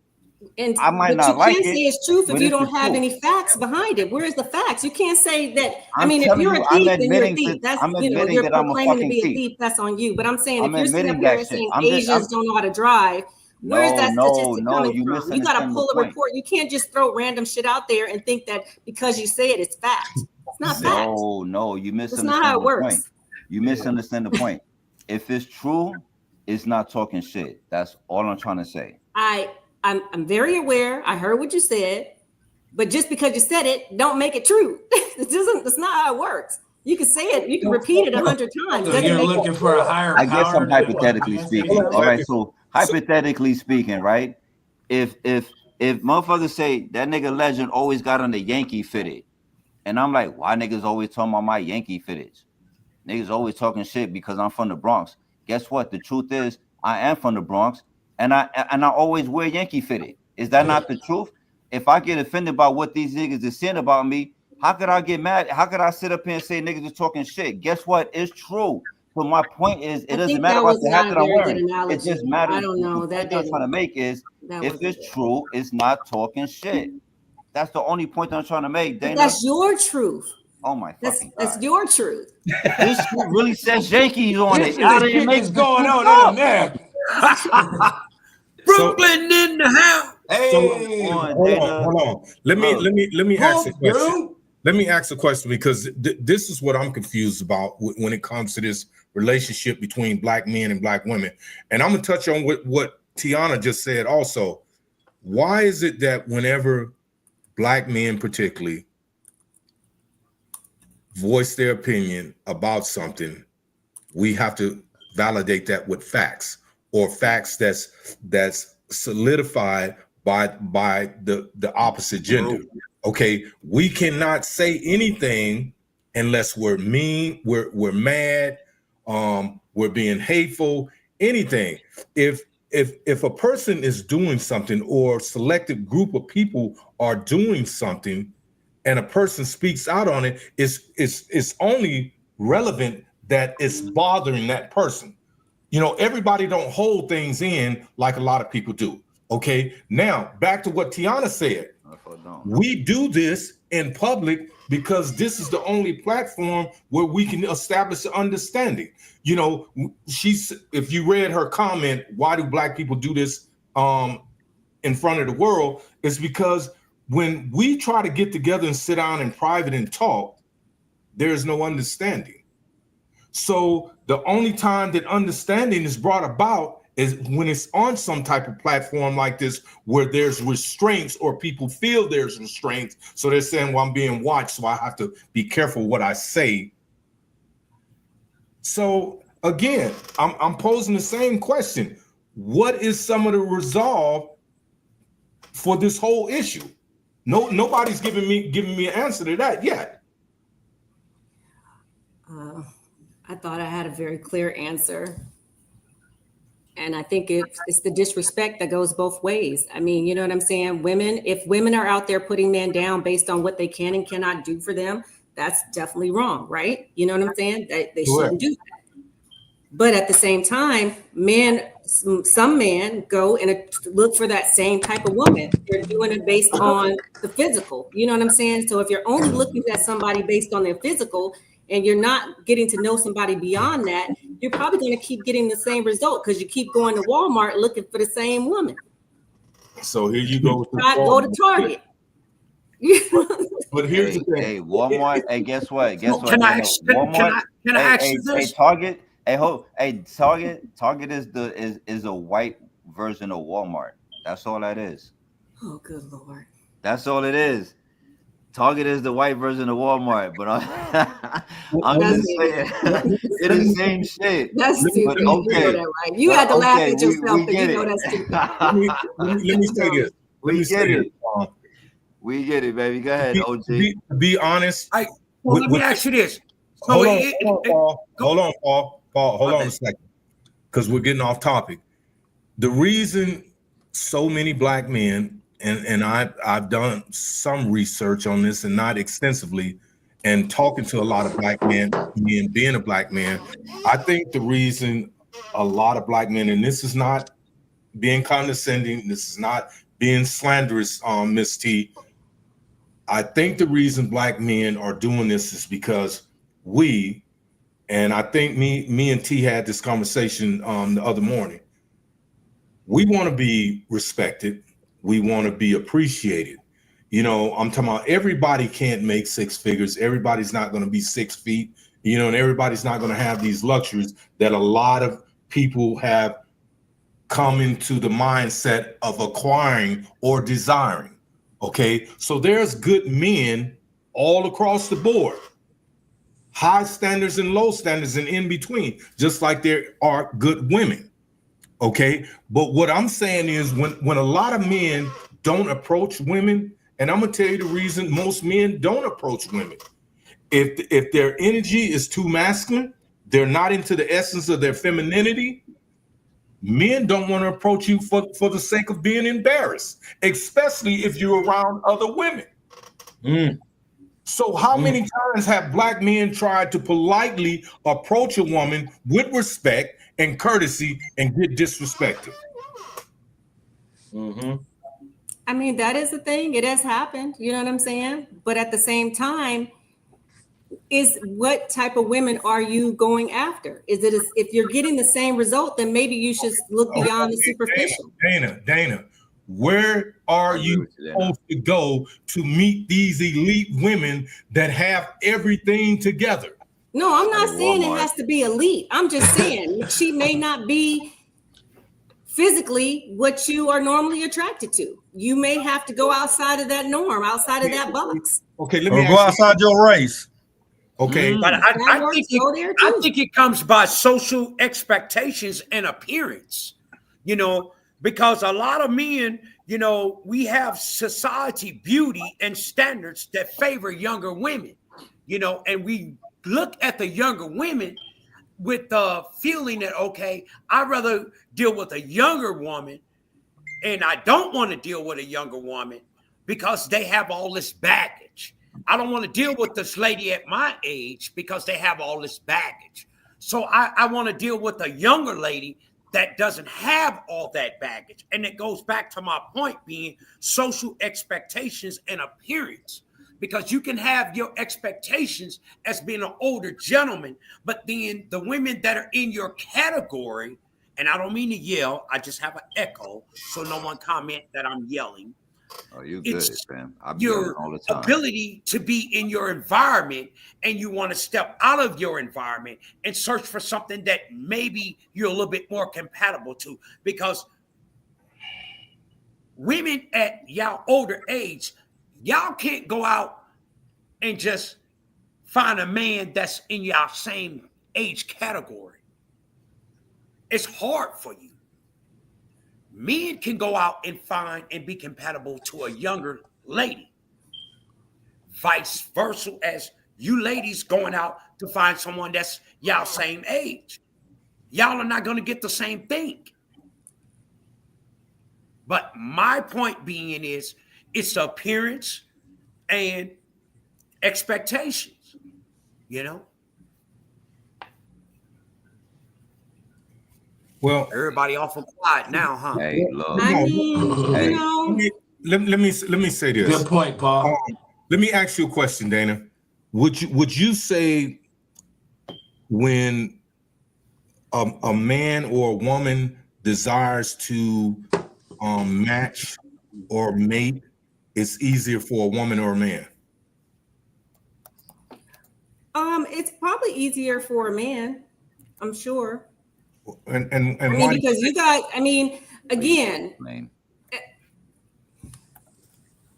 And I might not like it. You can't say it's truth if you don't have any facts behind it. Where's the facts? You can't say that. I mean, if you're a thief, then you're a thief. That's, you're proclaiming to be a thief. That's on you. But I'm saying, if you're sitting up here saying Asians don't know how to drive, where's that statistic coming from? You got to pull a report. You can't just throw random shit out there and think that because you say it, it's fact. It's not fact. No, you misunderstand. That's not how it works. You misunderstand the point. If it's true, it's not talking shit. That's all I'm trying to say. I'm very aware. I heard what you said, but just because you said it, don't make it true. It's not how it works. You can say it, you can repeat it 100 times. So you're looking for a higher I guess I'm hypothetically speaking. All right, so hypothetically speaking, right? If motherfuckers say that nigga Legend always got on the Yankee fitted, and I'm like, why niggas always talking about my Yankee fitteds? Niggas always talking shit because I'm from the Bronx. Guess what? The truth is, I am from the Bronx, and I always wear Yankee fitted. Is that not the truth? If I get offended by what these niggas is saying about me, how could I get mad? How could I sit up here and say niggas is talking shit? Guess what? It's true. But my point is, it doesn't matter about the hat that I'm wearing. It just matters. I don't know. The point I'm trying to make is, if it's true, it's not talking shit. That's the only point that I'm trying to make, Dana. That's your truth. Oh my fucking God. That's your truth. This shit really says Yankees on it. How did it make going on in America? Brooklyn in the house. Hey, hold on. Let me ask a question. Let me ask a question because this is what I'm confused about when it comes to this relationship between black men and black women. And I'm gonna touch on what Tiana just said also. Why is it that whenever black men particularly voice their opinion about something, we have to validate that with facts or facts that's solidified by the opposite gender? Okay, we cannot say anything unless we're mean, we're mad, we're being hateful, anything. If a person is doing something or selected group of people are doing something and a person speaks out on it, it's only relevant that it's bothering that person. You know, everybody don't hold things in like a lot of people do. Okay, now back to what Tiana said. We do this in public because this is the only platform where we can establish an understanding. You know, if you read her comment, why do black people do this in front of the world? It's because when we try to get together and sit down in private and talk, there's no understanding. So the only time that understanding is brought about is when it's on some type of platform like this where there's restraints or people feel there's restraints. So they're saying, well, I'm being watched, so I have to be careful what I say. So again, I'm posing the same question. What is some of the resolve for this whole issue? Nobody's giving me an answer to that yet. I thought I had a very clear answer. And I think it's the disrespect that goes both ways. I mean, you know what I'm saying? If women are out there putting men down based on what they can and cannot do for them, that's definitely wrong, right? You know what I'm saying? They shouldn't do that. But at the same time, some men go and look for that same type of woman. They're doing it based on the physical. You know what I'm saying? So if you're only looking at somebody based on their physical and you're not getting to know somebody beyond that, you're probably going to keep getting the same result because you keep going to Walmart looking for the same woman. So here you go. Go to Target. But here's the thing. Hey, Walmart. Hey, guess what? Can I ask you this? Target. Target is a white version of Walmart. That's all that is. Oh, good Lord. That's all it is. Target is the white version of Walmart, but I'm just saying it is the same shit. That's stupid. But okay. You know that, right? You had to laugh at yourself, but you know that's stupid. Let me say this. We get it. We get it, baby. Go ahead, OG. To be honest. Let me ask you this. Hold on, Paul. Hold on a second, because we're getting off topic. The reason so many black men, and I've done some research on this and not extensively, and talking to a lot of black men, being a black man, I think the reason a lot of black men, and this is not being condescending, this is not being slanderous, Miss T, I think the reason black men are doing this is because we, and I think me and T had this conversation the other morning. We want to be respected. We want to be appreciated. You know, I'm talking about everybody can't make six figures. Everybody's not going to be 6 feet, you know, and everybody's not going to have these luxuries that a lot of people have come into the mindset of acquiring or desiring. Okay, so there's good men all across the board, high standards and low standards and in between, just like there are good women. Okay, but what I'm saying is when a lot of men don't approach women, and I'm gonna tell you the reason most men don't approach women. If their energy is too masculine, they're not into the essence of their femininity, men don't want to approach you for the sake of being embarrassed, especially if you're around other women. So how many times have black men tried to politely approach a woman with respect and courtesy and get disrespected? I mean, that is a thing. It has happened. You know what I'm saying? But at the same time, is what type of women are you going after? Is it if you're getting the same result, then maybe you should look beyond the superficial. Dana, where are you supposed to go to meet these elite women that have everything together? No, I'm not saying it has to be elite. I'm just saying she may not be physically what you are normally attracted to. You may have to go outside of that norm, outside of that box. Okay, let me go outside your race. Okay, but I think it comes by social expectations and appearance, you know, because a lot of men, you know, we have society beauty and standards that favor younger women, you know, and we look at the younger women with the feeling that, okay, I'd rather deal with a younger woman and I don't want to deal with a younger woman because they have all this baggage. I don't want to deal with this lady at my age because they have all this baggage. So I want to deal with a younger lady that doesn't have all that baggage. And it goes back to my point being social expectations and appearance. Because you can have your expectations as being an older gentleman, but then the women that are in your category, and I don't mean to yell, I just have an echo, so no one comment that I'm yelling. Oh, you good, fam. I'm your all the time. Ability to be in your environment, and you want to step out of your environment and search for something that maybe you're a little bit more compatible to. Because women at y'all older age, y'all can't go out and just find a man that's in y'all same age category. It's hard for you. Men can go out and find and be compatible to a younger lady. Vice versa, as you ladies going out to find someone that's y'all same age. Y'all are not going to get the same thing. But my point being is it's appearance and expectations, you know? Well, Everybody awful quiet now, huh? Hey, look. I mean, Hey. you know, let me say this. Good point, Paul. Let me ask you a question, Dana. Would you say when a man or a woman desires to match or mate, it's easier for a woman or a man? it's probably easier for a man, I'm sure. And I mean, why? because you guys, I mean, again, Man.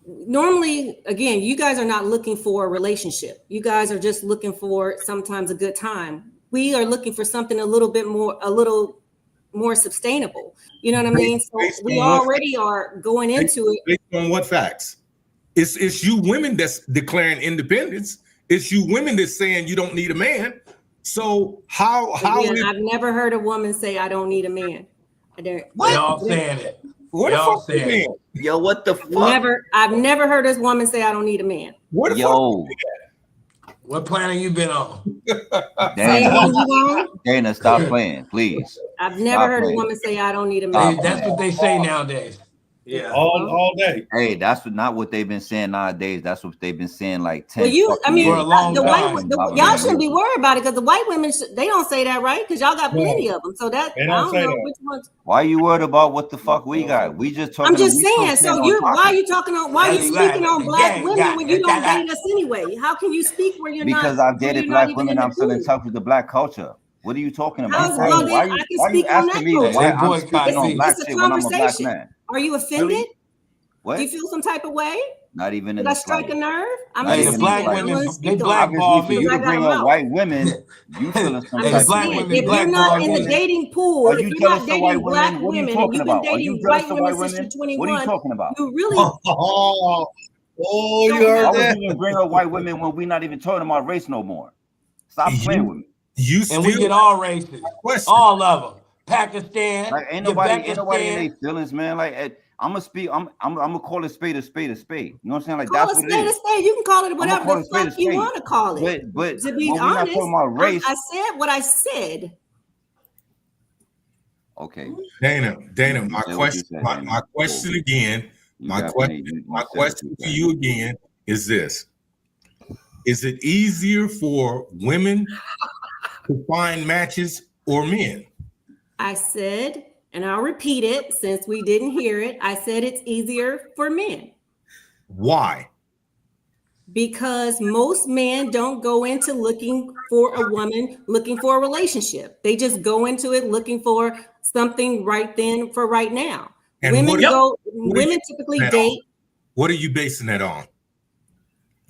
normally, again, you guys are not looking for a relationship. You guys are just looking for sometimes a good time. We are looking for something a little more sustainable. You know what I mean? So Based we on what? already are going into it. Based on what facts? It's you women that's declaring independence. It's you women that's saying you don't need a man. So how Again, is, I've never heard a woman say, I don't need a man. I don't. We all saying it. what We the all fuck you saying mean? it. Yo, what the fuck? I've never heard this woman say, I don't need a man. What the Yo, What planet you been on? Same one Dana, you on? Dana, stop playing, please. I've never Stop heard a playing. woman say, I don't need a Stop man. That's what they say nowadays. Yeah. all day. Hey, that's not what they've been saying nowadays. That's what they've been saying like 10 Well, fucking I mean, For a years. long the time. white, y'all shouldn't be worried about it because the white women, they don't say that, right? Because y'all got plenty of them. So that, They I don't don't say know that. which ones. Why you worried about what the fuck we got? We just talking. I'm just we still saying. So on why are topic. you talking on? Why are you That's speaking right. on black Gang, women gang, when you don't gang. date us anyway? How can you speak where you're Because not? I've dated where you're not black even women. the I'm still in pool? touch with the black culture. What are you talking about? How's- Why well, you, then why I you, can why you speak on asking that me culture. why They I'm boycott speaking on me. black It's a shit when I'm a black conversation. man? Are you offended? What? Do you feel some type of way? Not even in Did the I strike a slightest. nerve? I'm Not Hey, just the even saying. the black I'm slightest. women, going to they speak on it. blackball Obviously, for you me. to I got a bring up mouth. white women, you feeling some I'm type just of black way. saying, women if you're blackball not in the women. dating pool, Are if you you're jealous not of white dating black women? What are you women and talking you've been about? Are you dating jealous white of women white since you're women? What are you 21, talking about? you really Oh, you don't heard Why have. would that? you even bring up white women when we're not even talking about race no more? Stop playing with me. You And still we get all races. question. All of them. Pakistan, Like ain't nobody in Uzbekistan. their feelings, man. Like I'm gonna speak. I'm gonna call a spade a spade a spade. You know what I'm saying? Like Call that's a what it spade a is. spade. You can call it I'm whatever gonna call the a spade a fuck you spade. want to call it. But To be when we're not honest, talking about race, I said what I said. okay. Dana, my Say what you question, said, my Dana. question Cool. again, You my definitely question to you again is this. Is it easier for women to find matches or men? I said, and I'll repeat it since we didn't hear it. I said it's easier for men Why? because most men don't go into looking for a woman, looking for a relationship. They just go into it looking for something right then for right now. And Women what- women typically that date. What are you basing that on?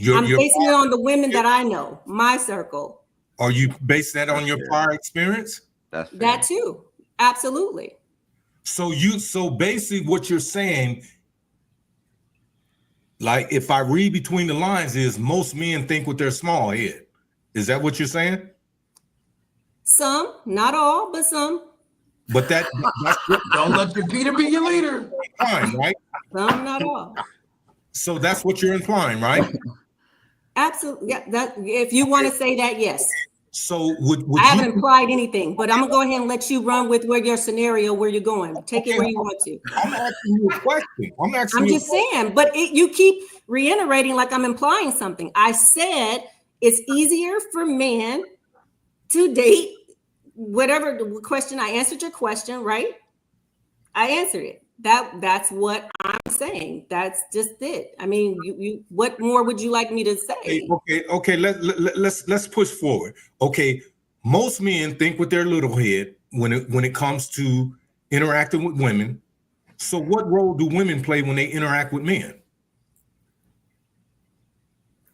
I'm basing it on the women that I know, my circle. Are you basing that on your fair. prior experience? That's fair. That too. Absolutely. So basically what you're saying, like if I read between the lines, is most men think with their small head. Is that what you're saying? Some, not all, but some. But that's Don't let your Peter be your leader. fine, right? Some, not all. So that's what you're implying, right? Absolutely. Yeah, that if you want to say that, yes. So would I haven't you implied anything, but I'm gonna go ahead and let you run with where your scenario, where you're going. Take it where you want to. I'm asking you a question. I'm just saying, but you keep reiterating like I'm implying something. I said it's easier for men to date whatever the question. I answered your question, right? I answered it. That's what I'm saying. That's just it. I mean, you what more would you like me to say? Okay. Let's push forward. Okay, most men think with their little head when it comes to interacting with women. So what role do women play when they interact with men?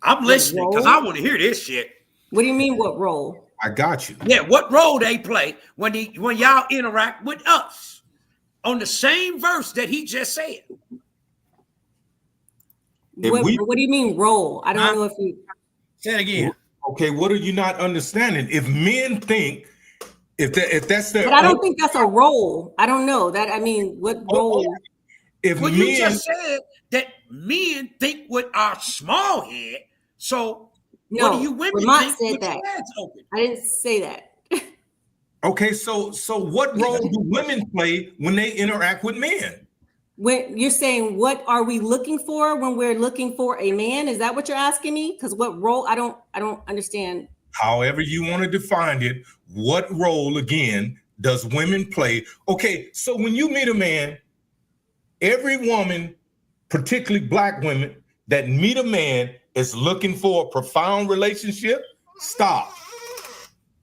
I'm listening because I want to hear this shit. What do you mean? What role? I got you. Yeah, what role they play when y'all interact with us on the same verse that he just said. What do you mean role? I don't know if you say it again. Okay, what are you not understanding? If men think if that's their, but I don't think that's a role. I don't know that. I mean, what role? If well, men, you just said that men think with our small head. So No, what do you women Vermont think said with that. your heads open? I didn't say that. Okay, so what role do women play when they interact with men? When you're saying what are we looking for when we're looking for a man? Is that what you're asking me? Because what role? I don't understand. However you want to define it, what role again does women play? Okay, so when you meet a man, every woman, particularly black women, that meet a man is looking for a profound relationship. Stop.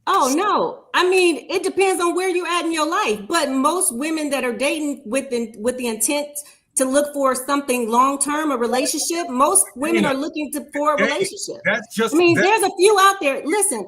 Oh no. I mean, it depends on where you're at in your life. But most women that are dating with the intent to look for something long-term, a relationship, most women are looking for a relationship. That's just I mean, there's a few out there. Listen,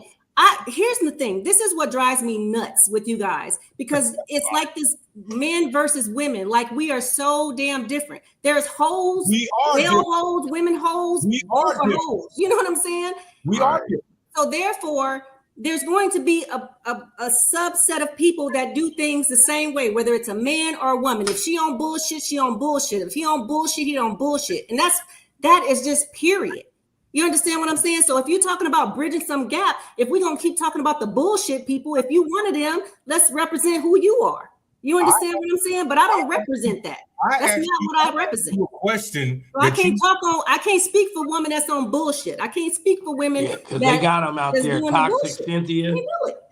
here's the thing. This is what drives me nuts with you guys, because it's like this men versus women. Like we are so damn different. There's hoes, male hoes, women hoes, both are hoes. You know what I'm saying? We are different. So therefore, there's going to be a subset of people that do things the same way, whether it's a man or a woman. If she on bullshit, she on bullshit. If he on bullshit, he on bullshit. And that is just period. You understand what I'm saying? So if you're talking about bridging some gap, if we're going to keep talking about the bullshit people, if you one of them, let's represent who you are. You understand what I'm saying? But I don't represent that. That's not what I represent. A question. So I can't speak for women that's on bullshit. I can't speak for women because they got them out there. Toxic Cynthia.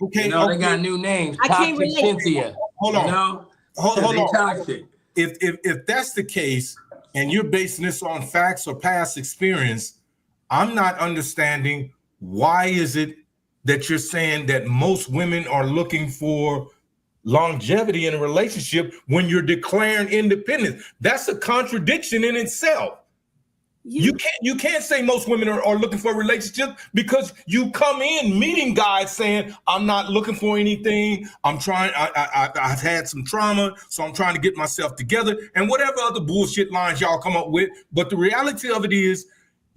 Okay, you know, they got new names. I can't Toxic relate. Cynthia. Hold on. You know? Hold on. Toxic. If that's the case, and you're basing this on facts or past experience, I'm not understanding why is it that you're saying that most women are looking for longevity in a relationship when you're declaring independence. That's a contradiction in itself. You can't say most women are looking for a relationship, because you come in meeting guys saying, I'm not looking for anything. I'm trying, I've had some trauma, so I'm trying to get myself together, and whatever other bullshit lines y'all come up with. But the reality of it is,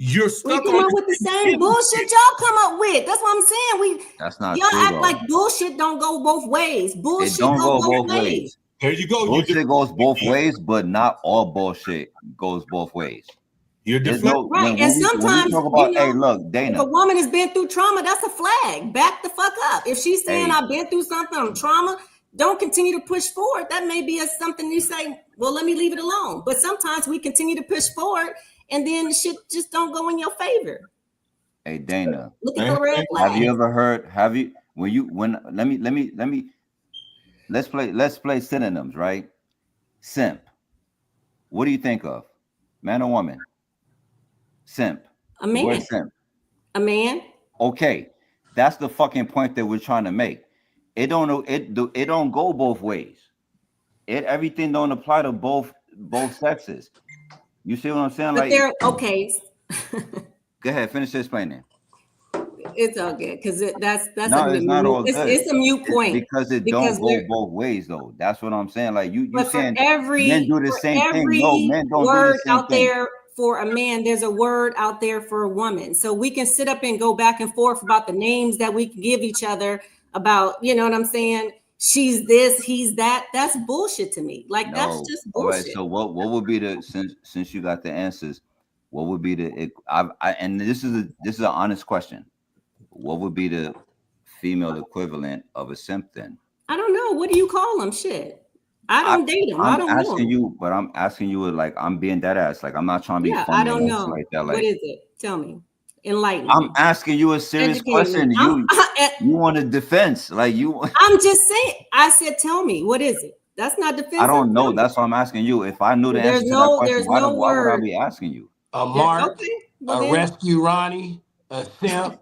you're stuck we come up with the same bullshit y'all come up with. That's what I'm saying. That's not y'all true, act though. like bullshit don't go both ways. Bullshit It don't go go both ways. There you go. Bullshit goes both ways, but not all bullshit goes both ways. You're There's deflecting. Right, and sometimes, talk about, you know, hey, look, if Dana, a woman has been through trauma, that's a flag. Back the fuck up. If she's saying Hey. I've been through something, I'm trauma, don't continue to push forward. That may be something you say, well, let me leave it alone. But sometimes we continue to push forward, and then the shit just don't go in your favor. hey, Dana, Look at the red flag. have you ever heard? Let's play synonyms, right? Simp. What do you think of? Man or woman? Simp. A The man. word simp. A man. Okay, that's the fucking point that we're trying to make. It don't go both ways. Everything don't apply to both sexes. You see what I'm saying? But Like, they're okay. go ahead, finish explaining. It's all good, because that's No, it's not all good. It's a mute point. Because it don't go both ways, though. That's what I'm saying. Like you saying men do the same thing. No, men don't do the same out thing. there for a man, there's a word out there for a woman. So we can sit up and go back and forth about the names that we can give each other about, you know what I'm saying? She's this, he's that. That's bullshit to me. Like, that's just bullshit. All right, so what would be the, since you got the answers, what would be the, and this is an honest question. What would be the female equivalent of a simp then? I don't know. What do you call them? Shit. I don't date them. I don't know. I'm asking you, like, I'm being dead ass. Like, I'm not trying to be funny. I don't know. Like that. Like, what is it? Tell me. Enlighten me. I'm asking you a serious question. You want a defense. Like, you. I'm just saying. I said, tell me. What is it? That's not defensive. I don't know. That's why I'm asking you. If I knew the answer to that question, why would I be asking you? A mark, a rescue Ronnie, a simp.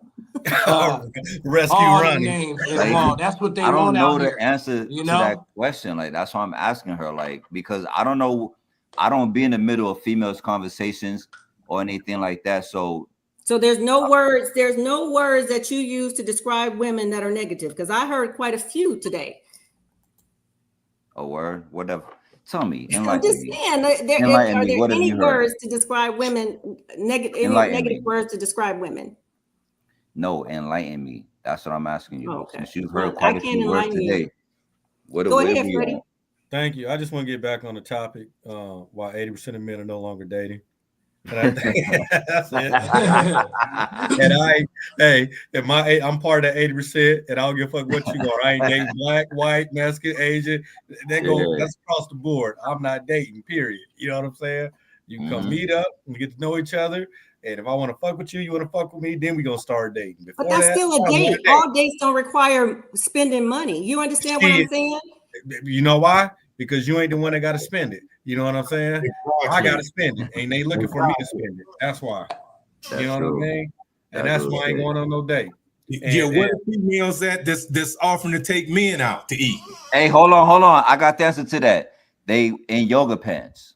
Rescue Ronnie. Ronnie. That's what they I don't want know out the here. answer to that question. Like, that's why I'm asking her. Like, because I don't know. I don't be in the middle of females' conversations or anything like that. So there's no words. There's no words that you use to describe women that are negative. Because I heard quite a few today. A word, whatever. Tell me. I'm just saying. Are there any words to describe women? Negative words to describe women? No, enlighten me. That's what I'm asking you. Okay. Since you've heard quite a few words today. Go ahead, Freddie. Thank you. I just want to get back on the topic. Why 80% of men are no longer dating. And that's it. And I'm part of that 80%, and I don't give a fuck what you are. I ain't dating black, white, Mexican, Asian. That's across the board. I'm not dating, period. You know what I'm saying? You can come meet up and we get to know each other. And if I want to fuck with you, you want to fuck with me, then we're gonna start dating. Before but that's still a date. All dates don't require spending money. You understand what I'm saying? You know why? Because you ain't the one that got to spend it. You know what I'm saying? Exactly. I got to spend it. Ain't they looking for me to spend it? That's why. You know what I mean? And that's why I ain't going on no date. Yeah, where the females at this offering to take men out to eat? Hey, hold on. I got the answer to that. They in yoga pants.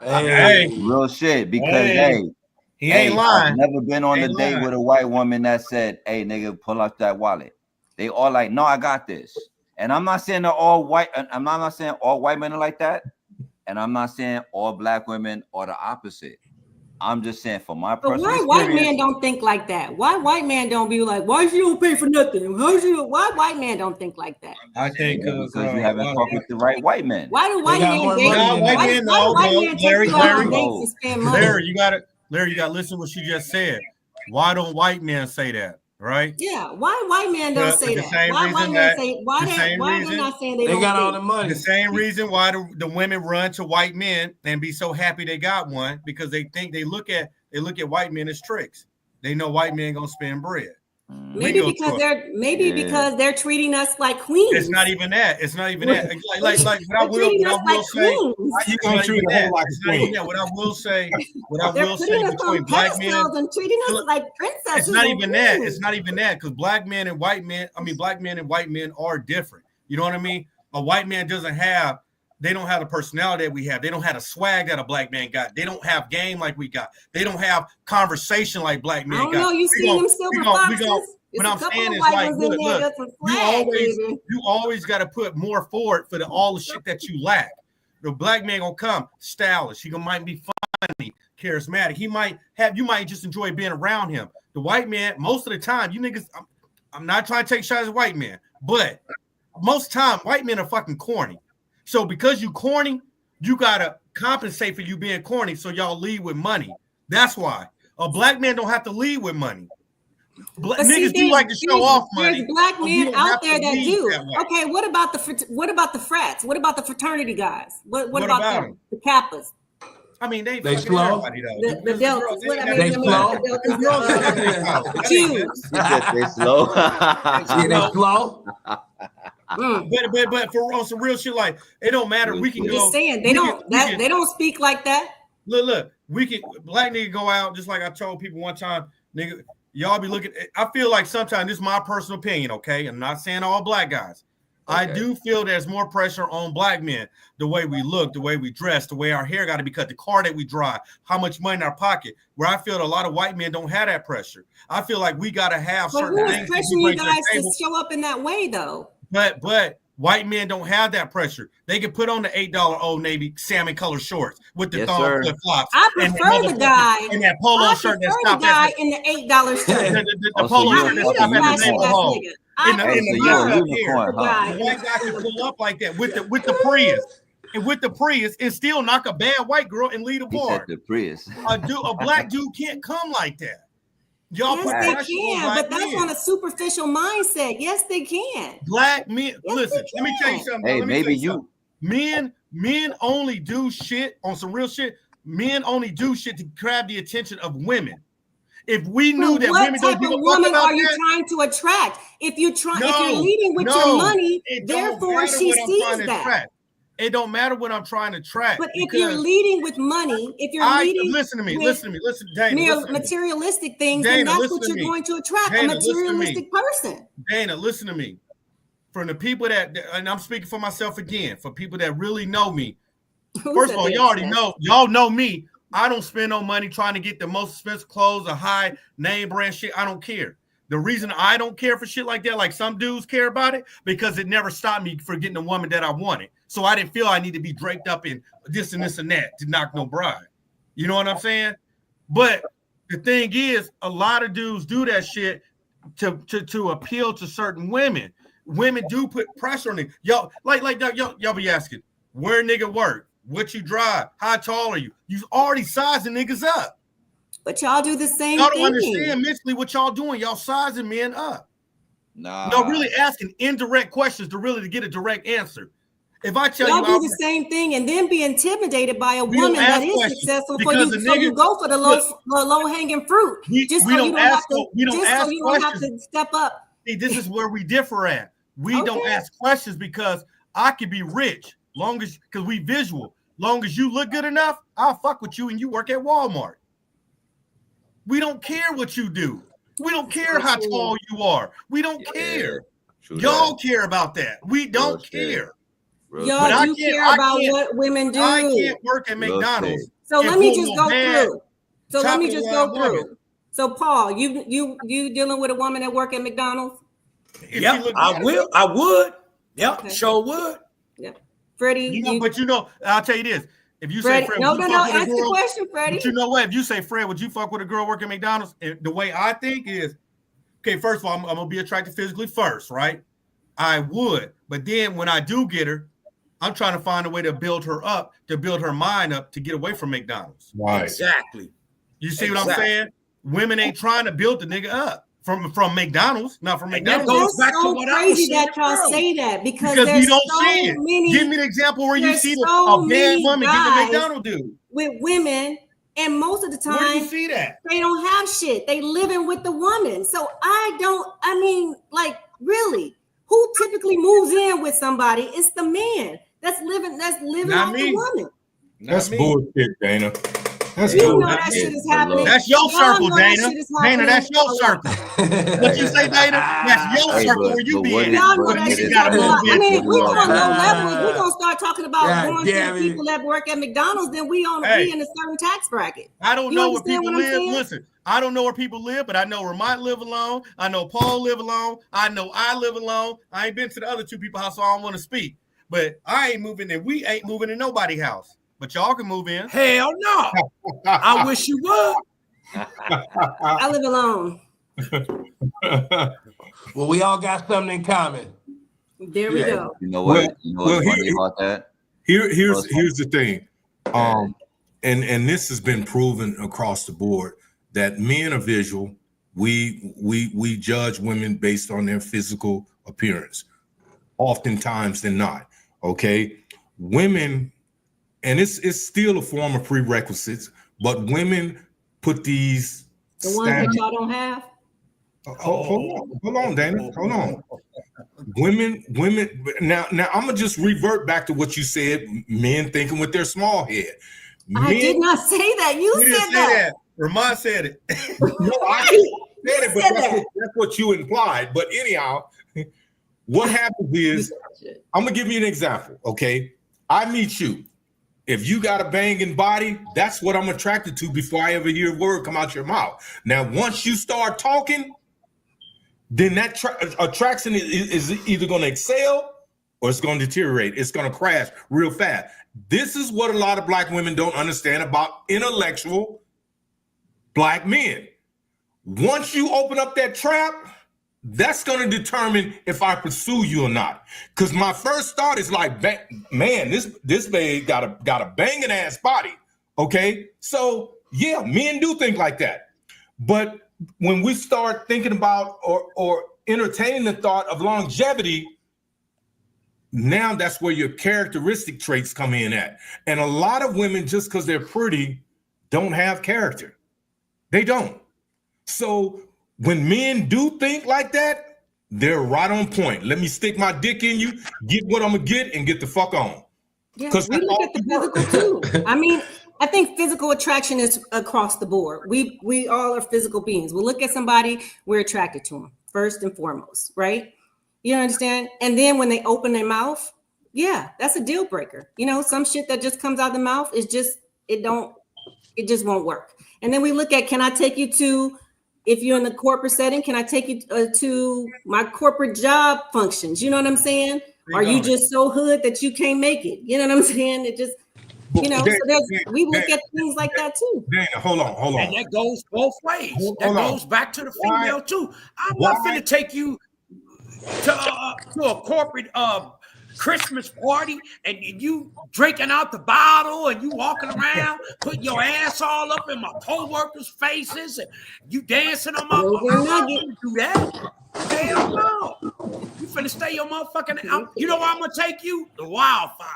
Hey, real shit. Because he ain't lying. I've never been on a date with a white woman that said, "Hey, nigga, pull out that wallet." They all like, "No, I got this." And I'm not saying they're all white. I'm not saying all white men are like that. And I'm not saying all black women are the opposite. I'm just saying for my personal experience. Why white men don't think like that? Why white men don't be like, why she don't pay for nothing? Why white men don't think like that? I think because you haven't talked with the right white men. Why do white men date? Why white men take long dates and spend money? Larry, you gotta listen to what she just said. Why don't white men say that? Right? Yeah. Why white men don't say that? Why white men say why they're not saying they got all the money? The same reason why the women run to white men and be so happy they got one, because they think they look at white men as tricks. They know white men gonna spend bread. Maybe because they're treating us like queens. It's not even that. It's not even that. Like what I will say. You gonna treat her like a queen? What I will say between black men and treating us like princesses. It's not even that. It's not even that, because black men and white men are different. You know what I mean? A white man they don't have the personality that we have. They don't have the swag that a black man got. They don't have game like we got. They don't have conversation like black men got. I don't know. You see them silver foxes? What I'm saying is, like, look, you always got to put more forward for all the shit that you lack. The black man gonna come stylish. He might be funny, charismatic. You might just enjoy being around him. The white man, most of the time, you niggas, I'm not trying to take shots at white men, but most time white men are fucking corny. So because you corny, you gotta compensate for you being corny. So y'all lead with money. That's why a black man don't have to lead with money. Niggas do like to show off money. There's black men out there that do. Okay, what about the frats? What about the fraternity guys? What about them? The Kappas? I mean, they slow. The Deltas. They slow. Jews. They slow. They slow. But for some real shit, like, it don't matter. We can go. Just saying they don't speak like that. Look, we can black nigga go out, just like I told people one time, nigga. Y'all be looking. I feel like sometimes, this is my personal opinion, okay? I'm not saying all black guys. Okay. I do feel there's more pressure on black men, the way we look, the way we dress, the way our hair got to be cut, the car that we drive, how much money in our pocket. Where I feel a lot of white men don't have that pressure. I feel like we got to have certain things. But who's pressuring you guys to show up in that way, though? But white men don't have that pressure. They can put on the $8 Old Navy salmon color shorts with the thong flip flops. I prefer the guy in that polo shirt that stopped at in the $8 shirt. The polo shirt that stopped at the neighborhood hole. In the white guy can pull up like that with the Prius. And with the Prius, and still knock a bad white girl and lead a bar. The Prius. A black dude can't come like that. Y'all yes, they can, but that's on a superficial mindset. Yes, they can. Black men, listen, let me tell you something. Hey, maybe you. Men only do shit on some real shit. Men only do shit to grab the attention of women. If we knew that women don't give a fuck about that, what type of woman are you trying to attract? If you're leading with your money, therefore she sees that. It don't matter what I'm trying to track. But if you're leading with money, listen to me, Dana, materialistic things, then that's what you're going to attract, a materialistic person. Dana, listen to me. From the people that, and I'm speaking for myself again, for people that really know me. First of all, y'all know me. I don't spend no money trying to get the most expensive clothes or high name brand shit. I don't care. The reason I don't care for shit like that, like some dudes care about it, because it never stopped me from getting a woman that I wanted. So I didn't feel I need to be draped up in this and this and that to knock no bride. You know what I'm saying? But the thing is, a lot of dudes do that shit to appeal to certain women. Women do put pressure on them. Y'all be asking, where nigga work? what you drive, how tall are you. You already sizing niggas up. But y'all do the same Y'all thing. don't understand mentally what y'all doing. Y'all sizing men up. Nah. No, really asking indirect questions to get a direct answer. If I tell y'all you do the same thing and then be intimidated by a We don't woman that ask is questions successful for because you, the so you nigga- go for the low hanging fruit. we Just so don't you don't ask have to. we don't Just so ask you don't have questions. to step up. See, this is where we differ at. We don't Okay. ask questions because I could be rich, because we visual. Long as you look good enough, I'll fuck with you and you work at Walmart. We don't care what you do. We don't care how tall you are. We don't care. True Y'all that. care about that. We don't shit. care. Real Y'all But I do can't- care I about can't- what women do. I can't work at Real McDonald's. shit. So and let me pull just no go bad through. So let me top of just the go line woman. through. So Paul, you dealing with a woman that work at McDonald's? If she Yep, look I good. will. I would. Yep, Okay. sure would. Yep. Freddie, But I'll tell you this. If you Freddie, say Fred, no, would you no, fuck no. with a Ask the girl? question, Freddie. But you know what? If you say, Fred, would you fuck with a girl working at McDonald's? And the way I think is, okay, first of all, I'm going to be attracted physically first, right? I would. But then when I do get her, I'm trying to find a way to build her up, to build her mind up to get away from McDonald's. Right. Exactly. You see what I'm Exactly. saying? Women ain't trying to build the nigga up from McDonald's, not from And that McDonald's. goes back to so what I was crazy saying that y'all earlier. say that because Because there's we don't so see it. many. Give me an example where you there's see so a bad many woman get the guys McDonald's dude. with women, and most of the Where do you time see that? they don't have shit. They living with the woman. So I mean, like, really, who typically moves in with somebody? It's the man that's living Not off me. the woman. That's bullshit, Dana. That's You know bullshit. that shit is But happening. look. That's your Y'all circle, know that Dana. shit is Dana, happening that's your a lot. circle. What you say, Dana? That's your Hey, circle but- where you but be what in. is- Y'all know but that it shit is- gotta happening a lot. move I in. mean, if we But on no look, level, if we gonna start talking about God going to damn the it. people that work at McDonald's, then we Hey. in a certain tax bracket. I don't You know where understand people what I'm live. saying? Listen, I don't know where people live, but I know Ramont live alone. I know Paul live alone. I know I live alone. I ain't been to the other two people's house, so I don't want to speak. But I ain't moving in. We ain't moving in nobody's house. But y'all can move in. Hell no. I wish you would. I live alone. Well, we all got something in common. There we go. You know what? Well- you know well, what's funny here- about that? Here's the thing. And this has been proven across the board that men are visual. We judge women based on their physical appearance, oftentimes than not. Okay, women, and it's still a form of prerequisites, but women put these The ones that standards. y'all don't have. Hold on, Dana. Hold on. Women. Now, I'm gonna just revert back to what you said. Men thinking with their small head. I did not say that. You We didn't said say that. that. Ramont said it. No, I said it, but that's what you implied. But anyhow, what happens is, I'm gonna give you an example. Okay, I meet you. If you got a banging body, that's what I'm attracted to before I ever hear a word come out your mouth. Now, once you start talking, then that attraction is either going to excel or it's going to deteriorate. It's going to crash real fast. This is what a lot of black women don't understand about intellectual black men. Once you open up that trap, that's going to determine if I pursue you or not. Because my first thought is like, man, this babe got a banging ass body. Okay, so yeah, men do think like that. But when we start thinking about or entertaining the thought of longevity, now that's where your characteristic traits come in at. And a lot of women, just because they're pretty, don't have character. They don't. So when men do think like that, they're right on point. Let me stick my dick in you, get what I'm gonna get, and get the fuck on. Yeah, 'Cause we that's look all at the we work. physical too. I mean, I think physical attraction is across the board. We all are physical beings. We look at somebody, we're attracted to them first and foremost, right? You understand? And then when they open their mouth, yeah, that's a deal breaker. You know, some shit that just comes out the mouth is just it just won't work. And then we look at, can I take you to, if you're in the corporate setting, can I take you to my corporate job functions? You know what I'm saying? Are you just so hood that you can't make it? You know what I'm saying? It just, you know, so we look at things like that too. Dana, hold on. And that goes both ways. Hold That on. goes back to the Why- female too. I'm not why- finna take you to a corporate Christmas party and you drinking out the bottle and you walking around putting your ass all up in my co-workers' faces and you dancing on my do that? Hell no. You finna stay your motherfucking out. You know where I'm gonna take you? The wildfire.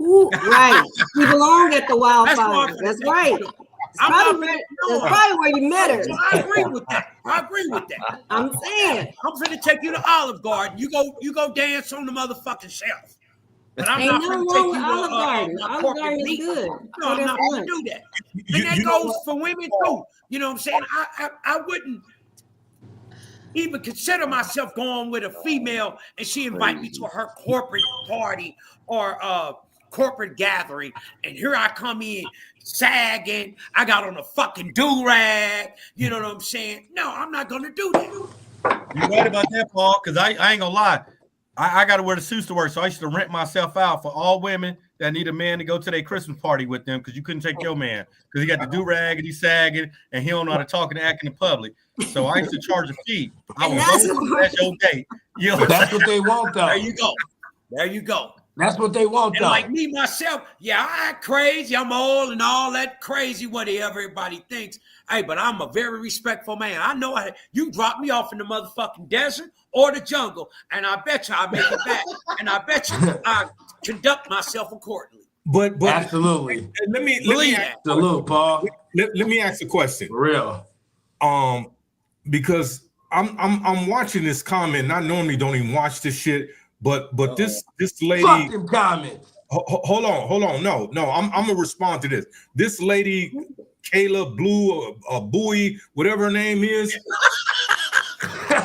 Ooh, right. You belong at the wildfire. That's right. That's probably where you met her. I agree with that. I'm saying. I'm finna take you to Olive Garden. You go dance on the motherfucking shelf. But I'm Ain't not nothing finna wrong take with you Olive Garden. to Olive Garden is meat. good. No, I'm not gonna do that. And that goes for women too. You know what I'm saying? I wouldn't even consider myself going with a female and she invite me to her corporate party or corporate gathering, and here I come in sagging. I got on a fucking do-rag. You know what I'm saying? No, I'm not gonna do that. You're right about that, Paul, because I ain't gonna lie. I got to wear the suits to work, so I used to rent myself out for all women that need a man to go to their Christmas party with them, because you couldn't take your man because he got the do-rag and he's sagging and he don't know how to talk and act in public. So I used to charge a fee. I was that's your date. You know That's what they want, though. There you go. There you go. That's what they want, And though. like me, myself, yeah, I act crazy. I'm old and all that crazy, whatever everybody thinks. Hey, but I'm a very respectful man. I know you drop me off in the motherfucking desert or the jungle, and I bet you I make it back. And I bet you I conduct myself accordingly. But Absolutely. let me Salute, Paul. let me ask a question. For real. Because I'm watching this comment, and I normally don't even watch this shit, but this lady. Fuck them comments. Hold on. No, I'm gonna respond to this. This lady, Kayla Blue or Bowie, whatever her name is.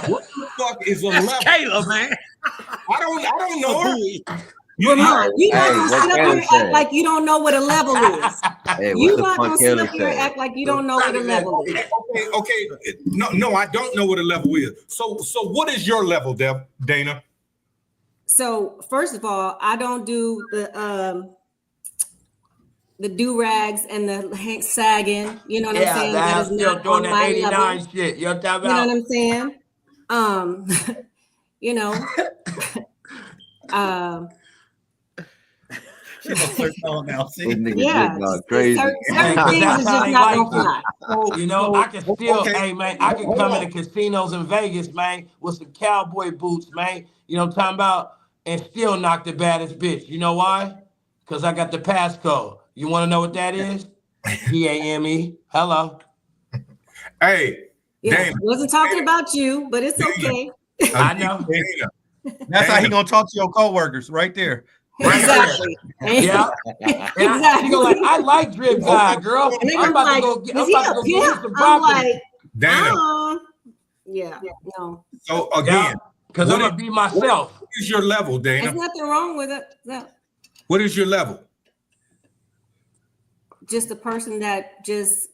What the fuck is a level? Kayla, man. I don't know her. You not gonna sit up here and act like you don't know what a level is. Hey, You not gonna sit up here and act like you don't know what a level is. Okay. No, I don't know what a level is. So what is your level, Dana? So first of all, I don't do the do-rags and the sagging. You know what I'm saying? That is still not doing on that my 89 level. shit. You're talking You know about. what I'm saying? You know. Yeah, crazy. certain things is just not gonna fly. You know, I can still, hey man, I can come into casinos in Vegas, man, with some cowboy boots, man. You know what I'm talking about? And still knock the baddest bitch. You know why? Because I got the passcode. You want to know what that is? EAME. Hello. Hey, Yeah, Dana. wasn't talking about you, but it's okay. I know. Dana. That's how he gonna talk to your coworkers right there. Exactly. Yeah. Exactly. She go like, I like Drip Guy, girl. And then I'm about like, to go get is he a get pimp? some I'm property. like, Dana. yeah, no. So again, Because I'm gonna be myself. what is your level, Dana? There's nothing wrong with it. No. What is your level? Just a person that just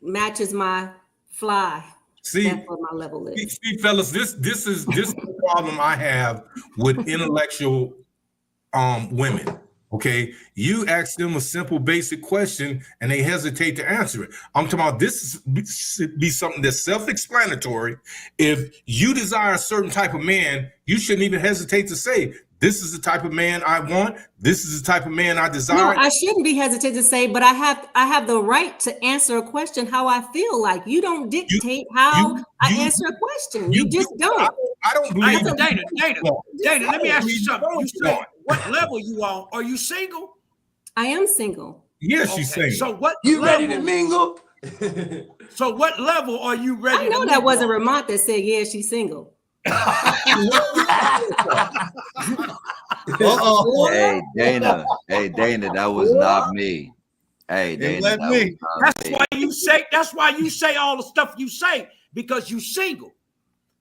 matches my fly. See, That's what my level is. see, fellas, this is the problem I have with intellectual women. Okay, you ask them a simple, basic question, and they hesitate to answer it. I'm talking about this should be something that's self-explanatory. If you desire a certain type of man, you shouldn't even hesitate to say, "This is the type of man I want. This is the type of man I desire." No, I shouldn't be hesitant to say, but I have the right to answer a question how I feel like. You don't dictate how I answer a question. You just don't. I don't believe Hey, Dana, let me ask you something. You say, what level you on? Are you single? I am single. Yes, she's saying. So what You level, ready to mingle? So what level are you ready I know to that mingle? wasn't Ramont that said, yeah, she's single. Hey, Dana, that was not me. Hey, Dana, that was not That's me. why you say all the stuff you say, because you single.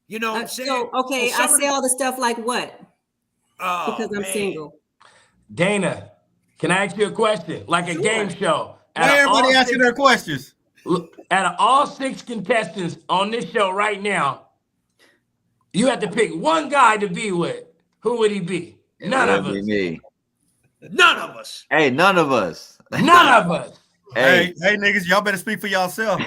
You know what I'm saying? So, okay, So I some of say all the stuff like what? Oh, Because I'm man. single. Dana, can I ask you a question? Like a game show. Why everybody asking their questions? Look, out of all 6 contestants on this show right now, you have to pick one guy to be with. Who would he be? None of That'd us. be me. None of us. Hey, none of us. None of us. Hey, niggas, y'all better speak for yourself.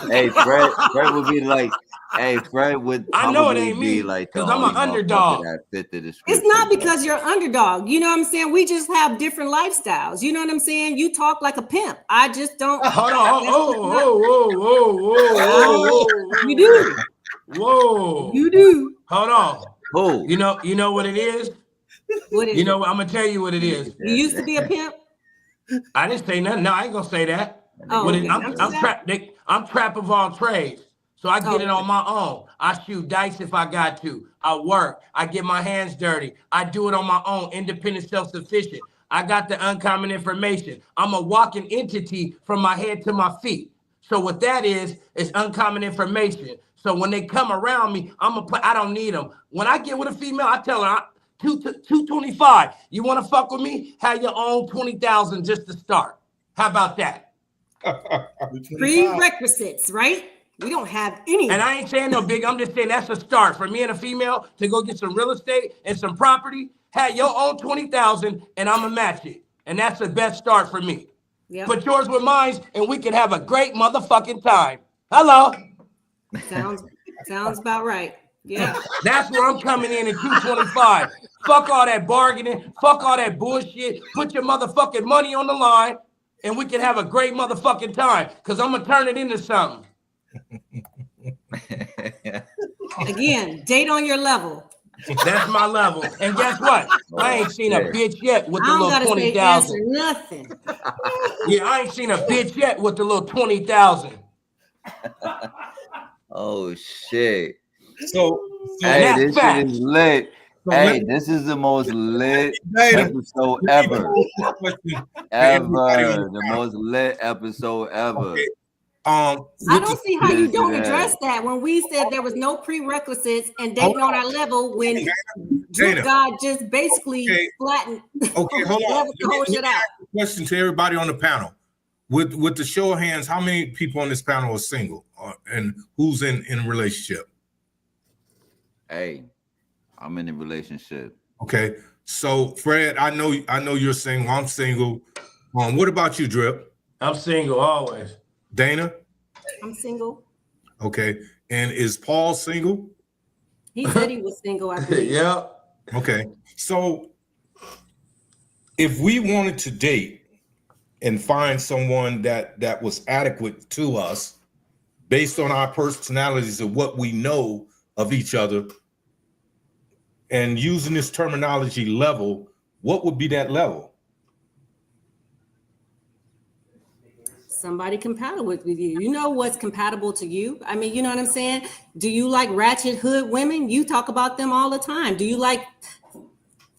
Hey, Fred would be like, Hey, Fred would I know it probably ain't be me, like the 'cause I'm only an underdog. motherfucker that fit the description. It's not because you're underdog. You know what I'm saying? We just have different lifestyles. You know what I'm saying? You talk like a pimp. I just don't. Hold on. Whoa. You do. Whoa. You do. Hold on. Who? You know what it is? What is You know, I'm gonna tell you what it is. it? You used to be a pimp? I didn't say nothing. No, I ain't gonna say that. Oh, What okay. it, I'm trap of all trades. So I get it on my own. I shoot dice if I got to. I work. I get my hands dirty. I do it on my own, independent, self-sufficient. I got the uncommon information. I'm a walking entity from my head to my feet. So what that is uncommon information. So when they come around me, I don't need them. When I get with a female, I tell her, 225. You want to fuck with me? Have your own 20,000 just to start. How about that? Prerequisites, right? We don't have any. And I ain't saying no big. I'm just saying that's a start for me and a female to go get some real estate and some property. Have your own 20,000, and I'ma match it. And that's the best start for me. Yep. Put yours with mine, and we can have a great motherfucking time. Hello. Sounds about right. Yeah. That's where I'm coming in at 225. Fuck all that bargaining. Fuck all that bullshit. Put your motherfucking money on the line, and we can have a great motherfucking time. Cause I'm gonna turn it into something. Again, date on your level. That's my level. And guess what? I ain't seen a bitch yet with the I don't little gotta say 20,000. nothing. Yeah, I ain't seen a bitch yet with the little 20,000. Oh shit. So Hey, that's this fact. shit is lit. So Hey, this is the most lit episode ever. Ever. The most lit episode ever. Okay. I don't see how you don't address that when we said there was no prerequisites and dating on our level when Dana. God just basically flattened. Okay, hold on. leveled the whole Let me shit out. ask a question to everybody on the panel. With the show of hands, how many people on this panel are single, and who's in a relationship? Hey, I'm in a relationship. Okay, so Fred, I know you're single. I'm single. What about you, Drip? I'm single always. Dana? I'm single. Okay, and is Paul single? He said he was single, I believe. Yeah. Okay, so if we wanted to date and find someone that was adequate to us based on our personalities and what we know of each other, and using this terminology level, what would be that level? Somebody compatible with you. You know what's compatible to you. I mean, you know what I'm saying? Do you like ratchet hood women? You talk about them all the time. Do you like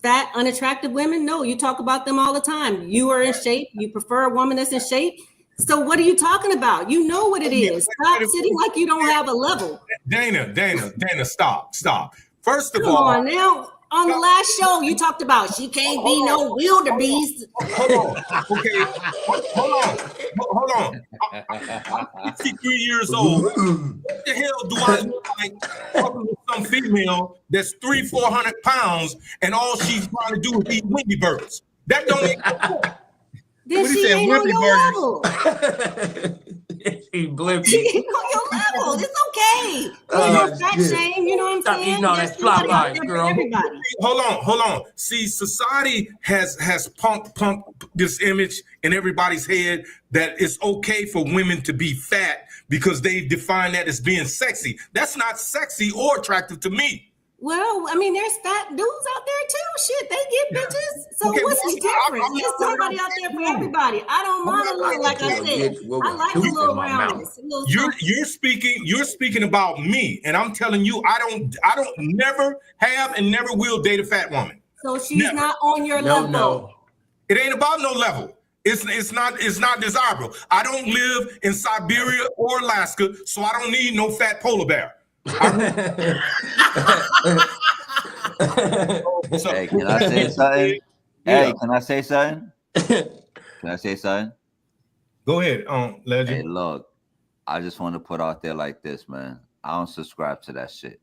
fat, unattractive women? No, you talk about them all the time. You are in shape. You prefer a woman that's in shape. So what are you talking about? You know what it is. Stop sitting like you don't have a level. Dana, stop. First of Come all, on now. On the last show, you talked about she can't be no wildebeest. Hold on. Okay. Hold on. I'm 53 years old. What the hell do I look like talking to some female that's 300-400 pounds and all she's trying to do is eat Wendy burgers? That don't make no sense. Then What he she said, ain't on Wimpy your burgers. level. He blipped. She ain't on your level. It's okay. There's no fat shame. You know what I'm Stop saying? eating all There's that flop somebody out lies, there for girl. everybody. Hold on. See, society has pumped this image in everybody's head that it's okay for women to be fat because they define that as being sexy. That's not sexy or attractive to me. Well, I mean, there's fat dudes out there too. Shit, they get bitches. So Okay, what's well, the difference? I'm There's somebody out there for everybody. I don't mind a little, like I said. I like a little roundness. A little something. You're speaking about me, and I'm telling you, I don't never have and never will date a fat woman. So she's Never. not on your level. No. It ain't about no level. It's not desirable. I don't live in Siberia or Alaska, so I don't need no fat polar bear. Hey, can I say something? Hey, can I say something? Can I say something? Go ahead, Legend. Hey, look, I just want to put out there like this, man. I don't subscribe to that shit.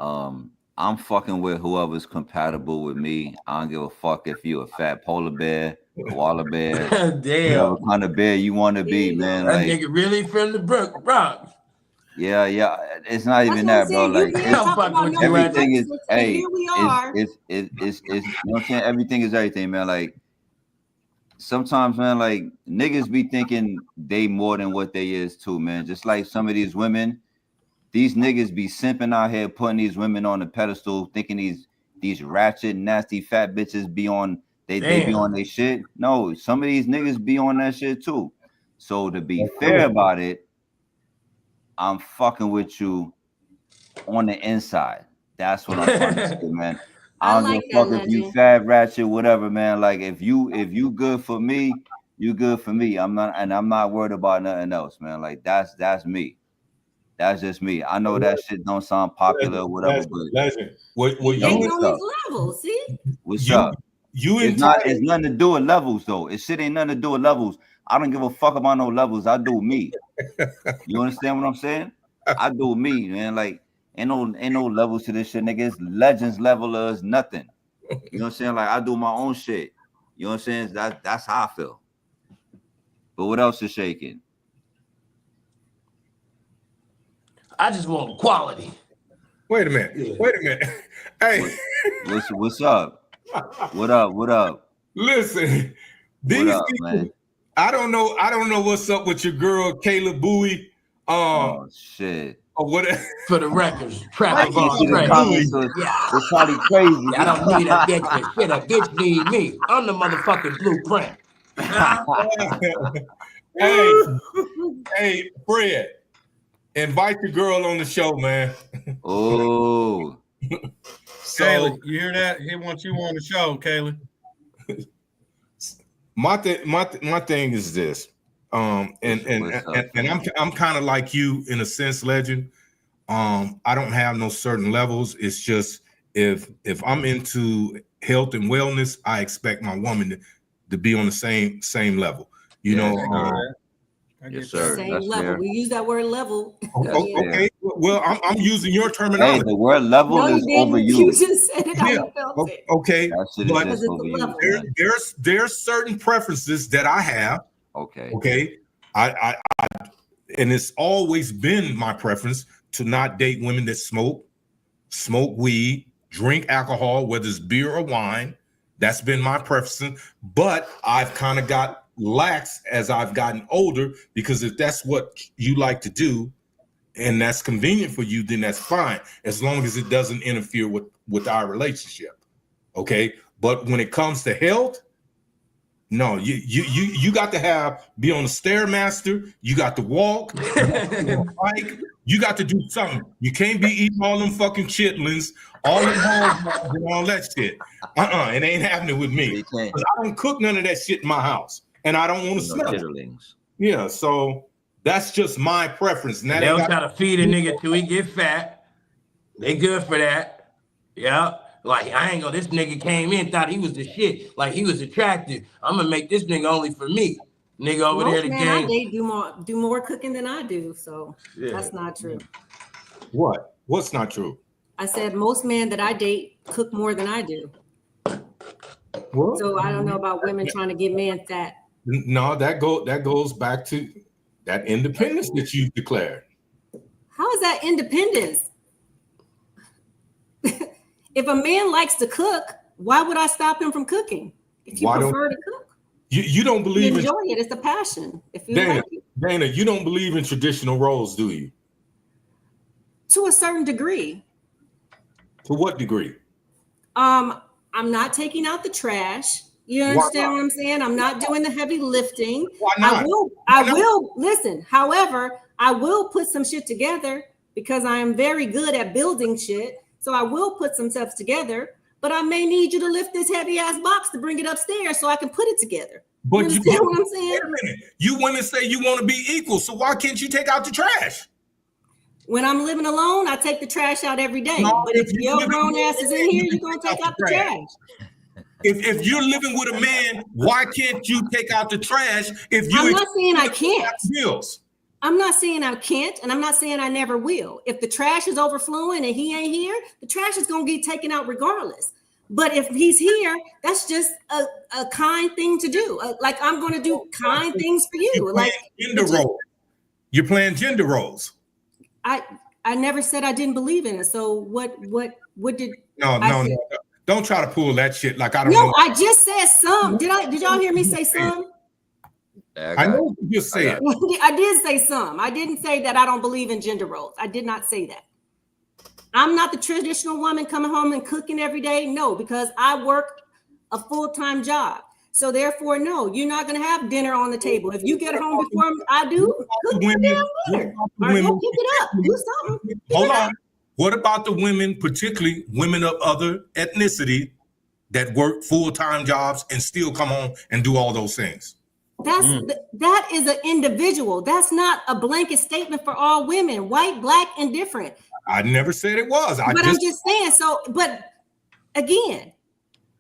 I'm fucking with whoever's compatible with me. I don't give a fuck if you a fat polar bear, koala bear, Damn. whatever kind of bear you want to be, man. That Like, nigga really from the Bronx. Yeah, it's not even That's that, bro. what I'm saying. Like You can't talk about no everything is, relationships, and hey, here we are. it's you know what I'm saying? Everything is everything, man. Like sometimes, man, like niggas be thinking they more than what they is too, man. Just like some of these women, these niggas be simping out here, putting these women on the pedestal, thinking these ratchet, nasty, fat bitches be on they be on their shit. No, some of these niggas be on that shit too. So to be fair about it, I'm fucking with you on the inside. That's what I'm trying to say, man. I don't give a fuck if you fat, ratchet, whatever, man. Like if you good for me, you good for me. I'm not worried about nothing else, man. Like that's me. That's just me. I know that shit don't sound popular, whatever, but Legend. What They you on his level, see? what's up? It's nothing to do with levels though. It shit ain't nothing to do with levels. I don't give a fuck about no levels. I do me. You understand what I'm saying? I do me, man. Like ain't no levels to this shit, nigga. It's legends levelers, nothing. You know what I'm saying? Like I do my own shit. You know what I'm saying? That's how I feel. But what else is shaking? I just want quality. Wait a minute. Yeah. Wait a minute. Hey, what's up? What up? Listen, these what up, people, man? I don't know what's up with your girl Kayla Bowie. Oh shit. Or whatever. For the records, trap on It's probably crazy. I don't need a bitch for shit. A bitch need me. I'm the motherfucking blueprint. Hey, Fred, invite your girl on the show, man. Oh, Kayla, you hear that? He wants you on the show, Kayla. My thing is this, and I'm kind of like you in a sense, Legend. I don't have no certain levels. It's just if I'm into health and wellness, I expect my woman to be on the same level. You know. Yes, sir. Same That's level. fair. We use that word level. Okay. Well, I'm using your terminology. Hey, the word level is overused. You just said it how you felt it. Okay. But is overused, there's certain preferences that I have. Okay. Okay. I and it's always been my preference to not date women that smoke weed, drink alcohol, whether it's beer or wine. That's been my preference. But I've kind of got lax as I've gotten older, because if that's what you like to do and that's convenient for you, then that's fine, as long as it doesn't interfere with our relationship. Okay. But when it comes to health, no, you got to be on the Stairmaster. You got to walk, bike. You got to do something. You can't be eating all them fucking chitlins, all them hog and all that shit. It ain't happening with me. I don't cook none of that shit in my house, and I don't want to smell it. Yeah, so that's just my preference. And they'll try to feed a nigga till he get fat. They good for that. Yeah. Like, I ain't gonna, this nigga came in, thought he was the shit. Like, he was attractive. I'm gonna make this nigga only for me. Nigga over there, the game. They do more cooking than I do, so that's not true. What? What's not true? I said most men that I date cook more than I do. What? So I don't know about women trying to get men fat. No, that goes back to that independence that you declared. How is that independence? If a man likes to cook, why would I stop him from cooking? If you prefer to cook, you don't believe enjoy it. It's a passion. If you Dana, you don't believe in traditional roles, do you? To a certain degree. To what degree? I'm not taking out the trash. You understand what I'm saying? I'm not doing the heavy lifting. Why not? I will listen. However, I will put some shit together because I am very good at building shit. So I will put some stuff together, but I may need you to lift this heavy ass box to bring it upstairs so I can put it together. But you understand what I'm saying? Wait a minute. You women say you want to be equal, so why can't you take out the trash? When I'm living alone, I take the trash out every day. No, but if your grown ass is in here, you're gonna take out the trash. If you're living with a man, why can't you take out the trash? I'm not saying I can't. Bills. I'm not saying I can't, and I'm not saying I never will. If the trash is overflowing and he ain't here, the trash is going to get taken out regardless. But if he's here, that's just a kind thing to do. Like, I'm going to do kind things for you. Like gender roles. You're playing gender roles. I never said I didn't believe in it. So what did No. Don't try to pull that shit like I don't No, know. I just said some. Did y'all hear me say some? I know you just said. I did say some. I didn't say that I don't believe in gender roles. I did not say that. I'm not the traditional woman coming home and cooking every day. No, because I work a full-time job. So therefore, no, you're not going to have dinner on the table. If you get home before I do, cook the damn dinner. Or go pick it up. Do something. Hold on. What about the women, particularly women of other ethnicity, that work full-time jobs and still come home and do all those things? That is an individual. That's not a blanket statement for all women, white, black, and different. I never said it was. I'm just saying. So, but again,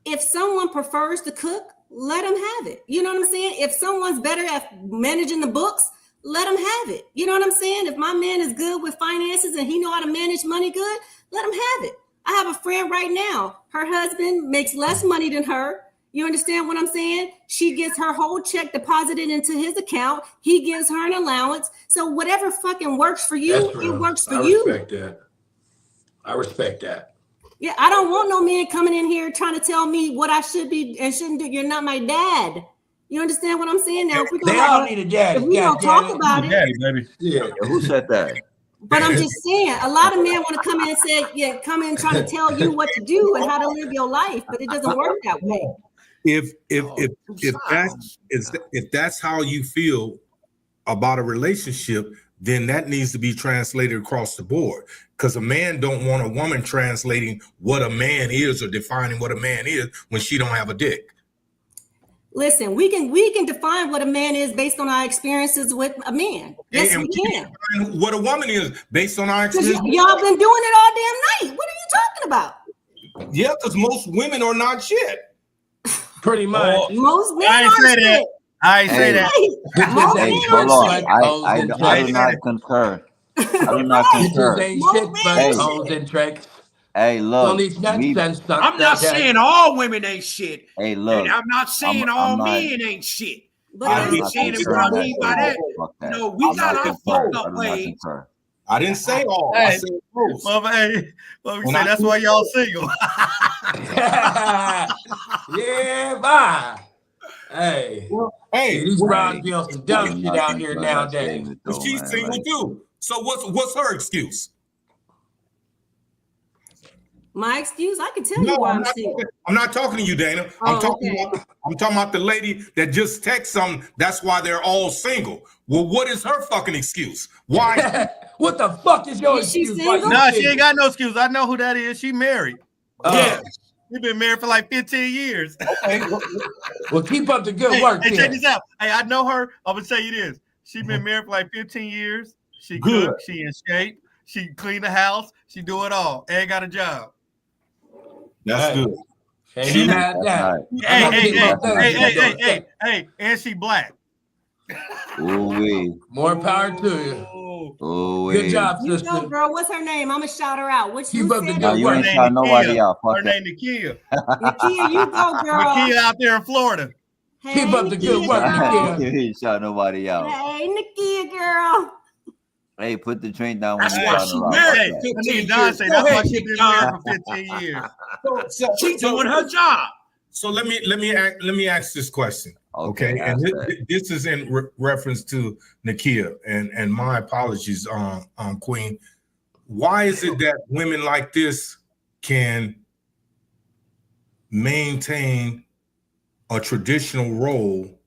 if someone prefers to cook, let them have it. You know what I'm saying? If someone's better at managing the books, let them have it. You know what I'm saying? If my man is good with finances and he know how to manage money good, let him have it. I have a friend right now. Her husband makes less money than her. You understand what I'm saying? She gets her whole check deposited into his account. He gives her an allowance. So whatever fucking works for you, it works for you. I respect that. Yeah, I don't want no man coming in here trying to tell me what I should be and shouldn't do. You're not my dad. You understand what I'm saying? Now, if They all need a daddy. If we don't talk about it. Daddy, baby. Yeah. Who said that? But I'm just saying, a lot of men want to come in and say, yeah, come in trying to tell you what to do and how to live your life, but it doesn't work that way. If that's how you feel about a relationship, then that needs to be translated across the board. Because a man don't want a woman translating what a man is or defining what a man is when she don't have a dick. Listen, we can define what a man is based on our experiences with a man. Yes, and we can. What a woman is based on our experience. Y'all been doing it all damn night. What are you talking about? Yeah, because most women are not shit. Pretty much. Most men I ain't are say that. shit. I ain't say that. Most Hey, men hold are on. shit. I do not concur. I do not concur. Ain't Most shit men but Hey. hoes and tricks. Hey, Don't look. need nothing Me, sense. I'm not saying all women ain't shit. hey, look. And I'm not saying I'm all not- men ain't shit. But I I'm did just saying, concur what I on mean by that, Fuck that. no, we I'm got not our concur. fucked I up do not ways. concur. I didn't say all. I Hey. said most. Well, hey, well, we When say I- that's why y'all single. Yeah, bye. Hey. Hey, These Hey, brown be on some dumb I'm shit not out here concur on that nowadays. statement, but though, she's man. single Like, too. So what's her excuse? my excuse, I can tell No, you why I'm I'm not, single. I'm not talking to you, Dana. I'm talking about the lady that just texted something. That's why they're all single. Well, what is her fucking excuse? Why? What the fuck is your Is she excuse? Why you single? Nah, she single? ain't got no excuse. I know who that is. She married. Yeah. She been married for like 15 years. Okay, Well, keep up the good Hey, work, check then. this out. Hey, I know her. I'm gonna tell you this. She been married for like 15 years. She Good. cook. She in shape. She clean the house. She do it all. Ain't got a job. that's Hey. good. Ain't you mad at that? Hey, and she black. ooh-wee. More power to you. Ooh-wee. Good job, You sister. know, girl, what's her name? I'm gonna shout her out. Keep up the Nah, good you work. ain't Her shout name nobody Nakia. out. Fuck Her that. name Nakia. Nakia, you go, girl. Nakia out there in Florida. Hey, Keep up the good Nakia, work, girl. Nakia. You ain't shout nobody out. Hey, Nakia, girl. Hey, put the drink down when That's you why shouting she her out. married. Hey, Fuck that. I 15 need Don years. say Go that's why ahead, she Big been Don. married for 15 years. She doing her job. So let me ask this question. Okay, Okay, and ask that. this is in reference to Nakia, and my apologies, Queen. Why is it that women like this can maintain a traditional role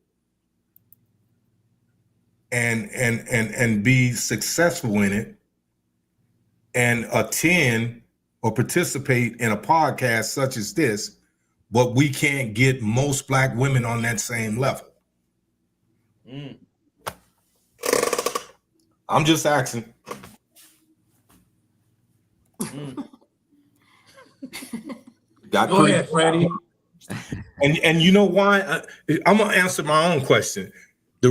and be successful in it and attend or participate in a podcast such as this, but we can't get most black women on that same level? I'm just asking. Got Go pretty- ahead, Freddie. And you know why? I'm gonna answer my own question. The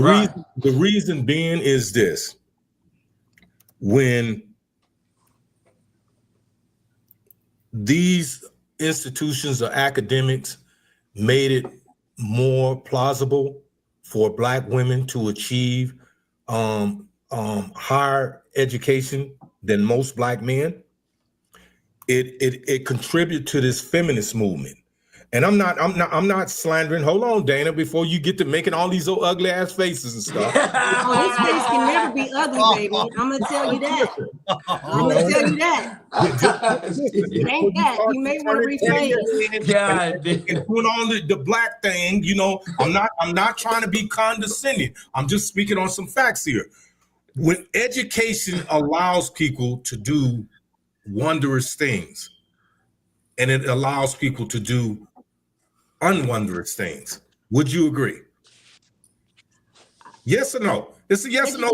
reason being is this: when these institutions or academics made it more plausible for black women to achieve higher education than most black men, it contributes to this feminist movement. And I'm not slandering. Hold on, Dana, before you get to making all these old ugly ass faces and stuff. Oh, his face can never be ugly, baby. I'm gonna tell you that. I'm gonna tell you that. It ain't that. You may want to rephrase. God, And doing all the black thing, you know, I'm not trying to be condescending. I'm just speaking on some facts here. When education allows people to do wondrous things, and it allows people to do unwondrous things, would you agree? Yes or no? It's a yes or no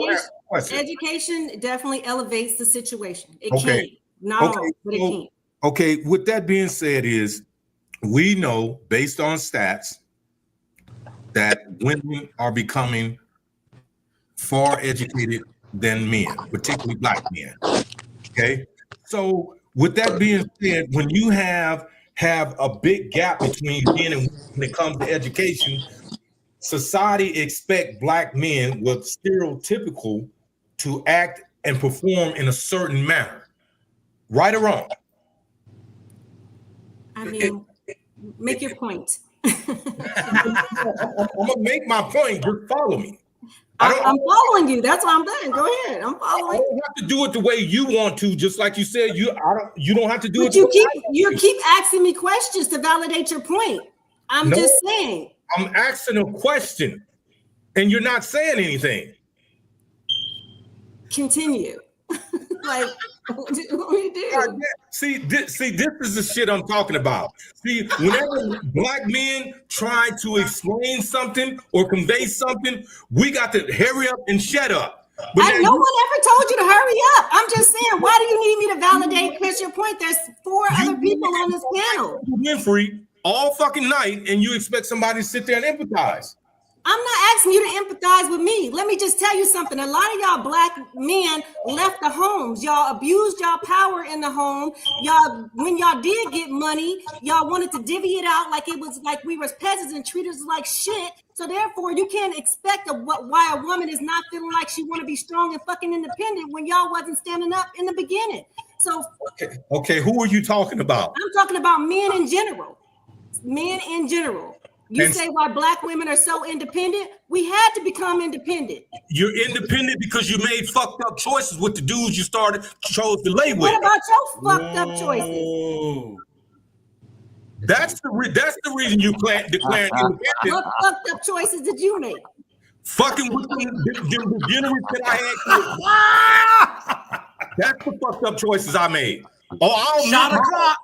question. Education definitely elevates the situation. It Okay. can. No, Okay. but it can. Okay, with that being said, is we know based on stats that women are becoming far educated than men, particularly black men. Okay, so with that being said, when you have a big gap between men and women when it comes to education, society expect black men with stereotypical to act and perform in a certain manner, right or wrong. I mean, make your point. I'm gonna make my point. Just follow me. I'm following you. That's why I'm done. Go ahead. I'm I following. don't have to do it the way you want to. Just like you said, you don't have to do But it. you keep asking me questions to validate your point. I'm just saying. I'm asking a question, and you're not saying anything. Continue. Like, what do you want me to do? See, this is the shit I'm talking about. See, whenever black men try to explain something or convey something, we got to hurry up and shut up. But No one ever told you to hurry up. I'm just saying, why do you need me to validate Chris your point? There's 4 other people on this panel. Winfrey all fucking night, and you expect somebody to sit there and empathize. I'm not asking you to empathize with me. Let me just tell you something. A lot of y'all black men left the homes. Y'all abused y'all power in the home. Y'all, when y'all did get money, y'all wanted to divvy it out like it was like we were peasants and treated us like shit. So therefore, you can't expect why a woman is not feeling like she want to be strong and fucking independent when y'all wasn't standing up in the beginning. So okay, who are you talking about? I'm talking about men in general. Men in general. You say why black women are so independent? We had to become independent. You're independent because you made fucked up choices with the dudes you chose to lay with. What about your fucked up choices? That's the reason you declared independent. What fucked up choices did you make? Fucking with the degenerates that I had. That's the fucked up choices I made. Shot o'clock.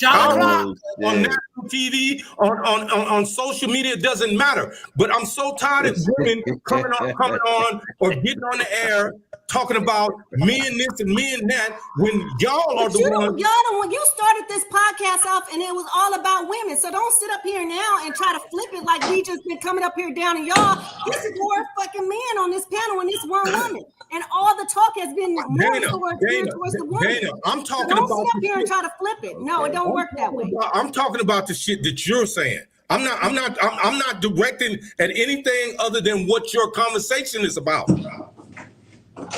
On national TV, on social media, it doesn't matter. But I'm so tired of women coming on or getting on the air talking about men this and men that when y'all are the ones. When you started this podcast off and it was all about women. So don't sit up here now and try to flip it like we just been coming up here down and y'all. This is more fucking men on this panel and this one woman. And all the talk has been more towards the woman. Dana, I'm talking don't about. Don't sit up here and try to flip it. No, it don't work that way. I'm talking about the shit that you're saying. I'm not directing at anything other than what your conversation is about.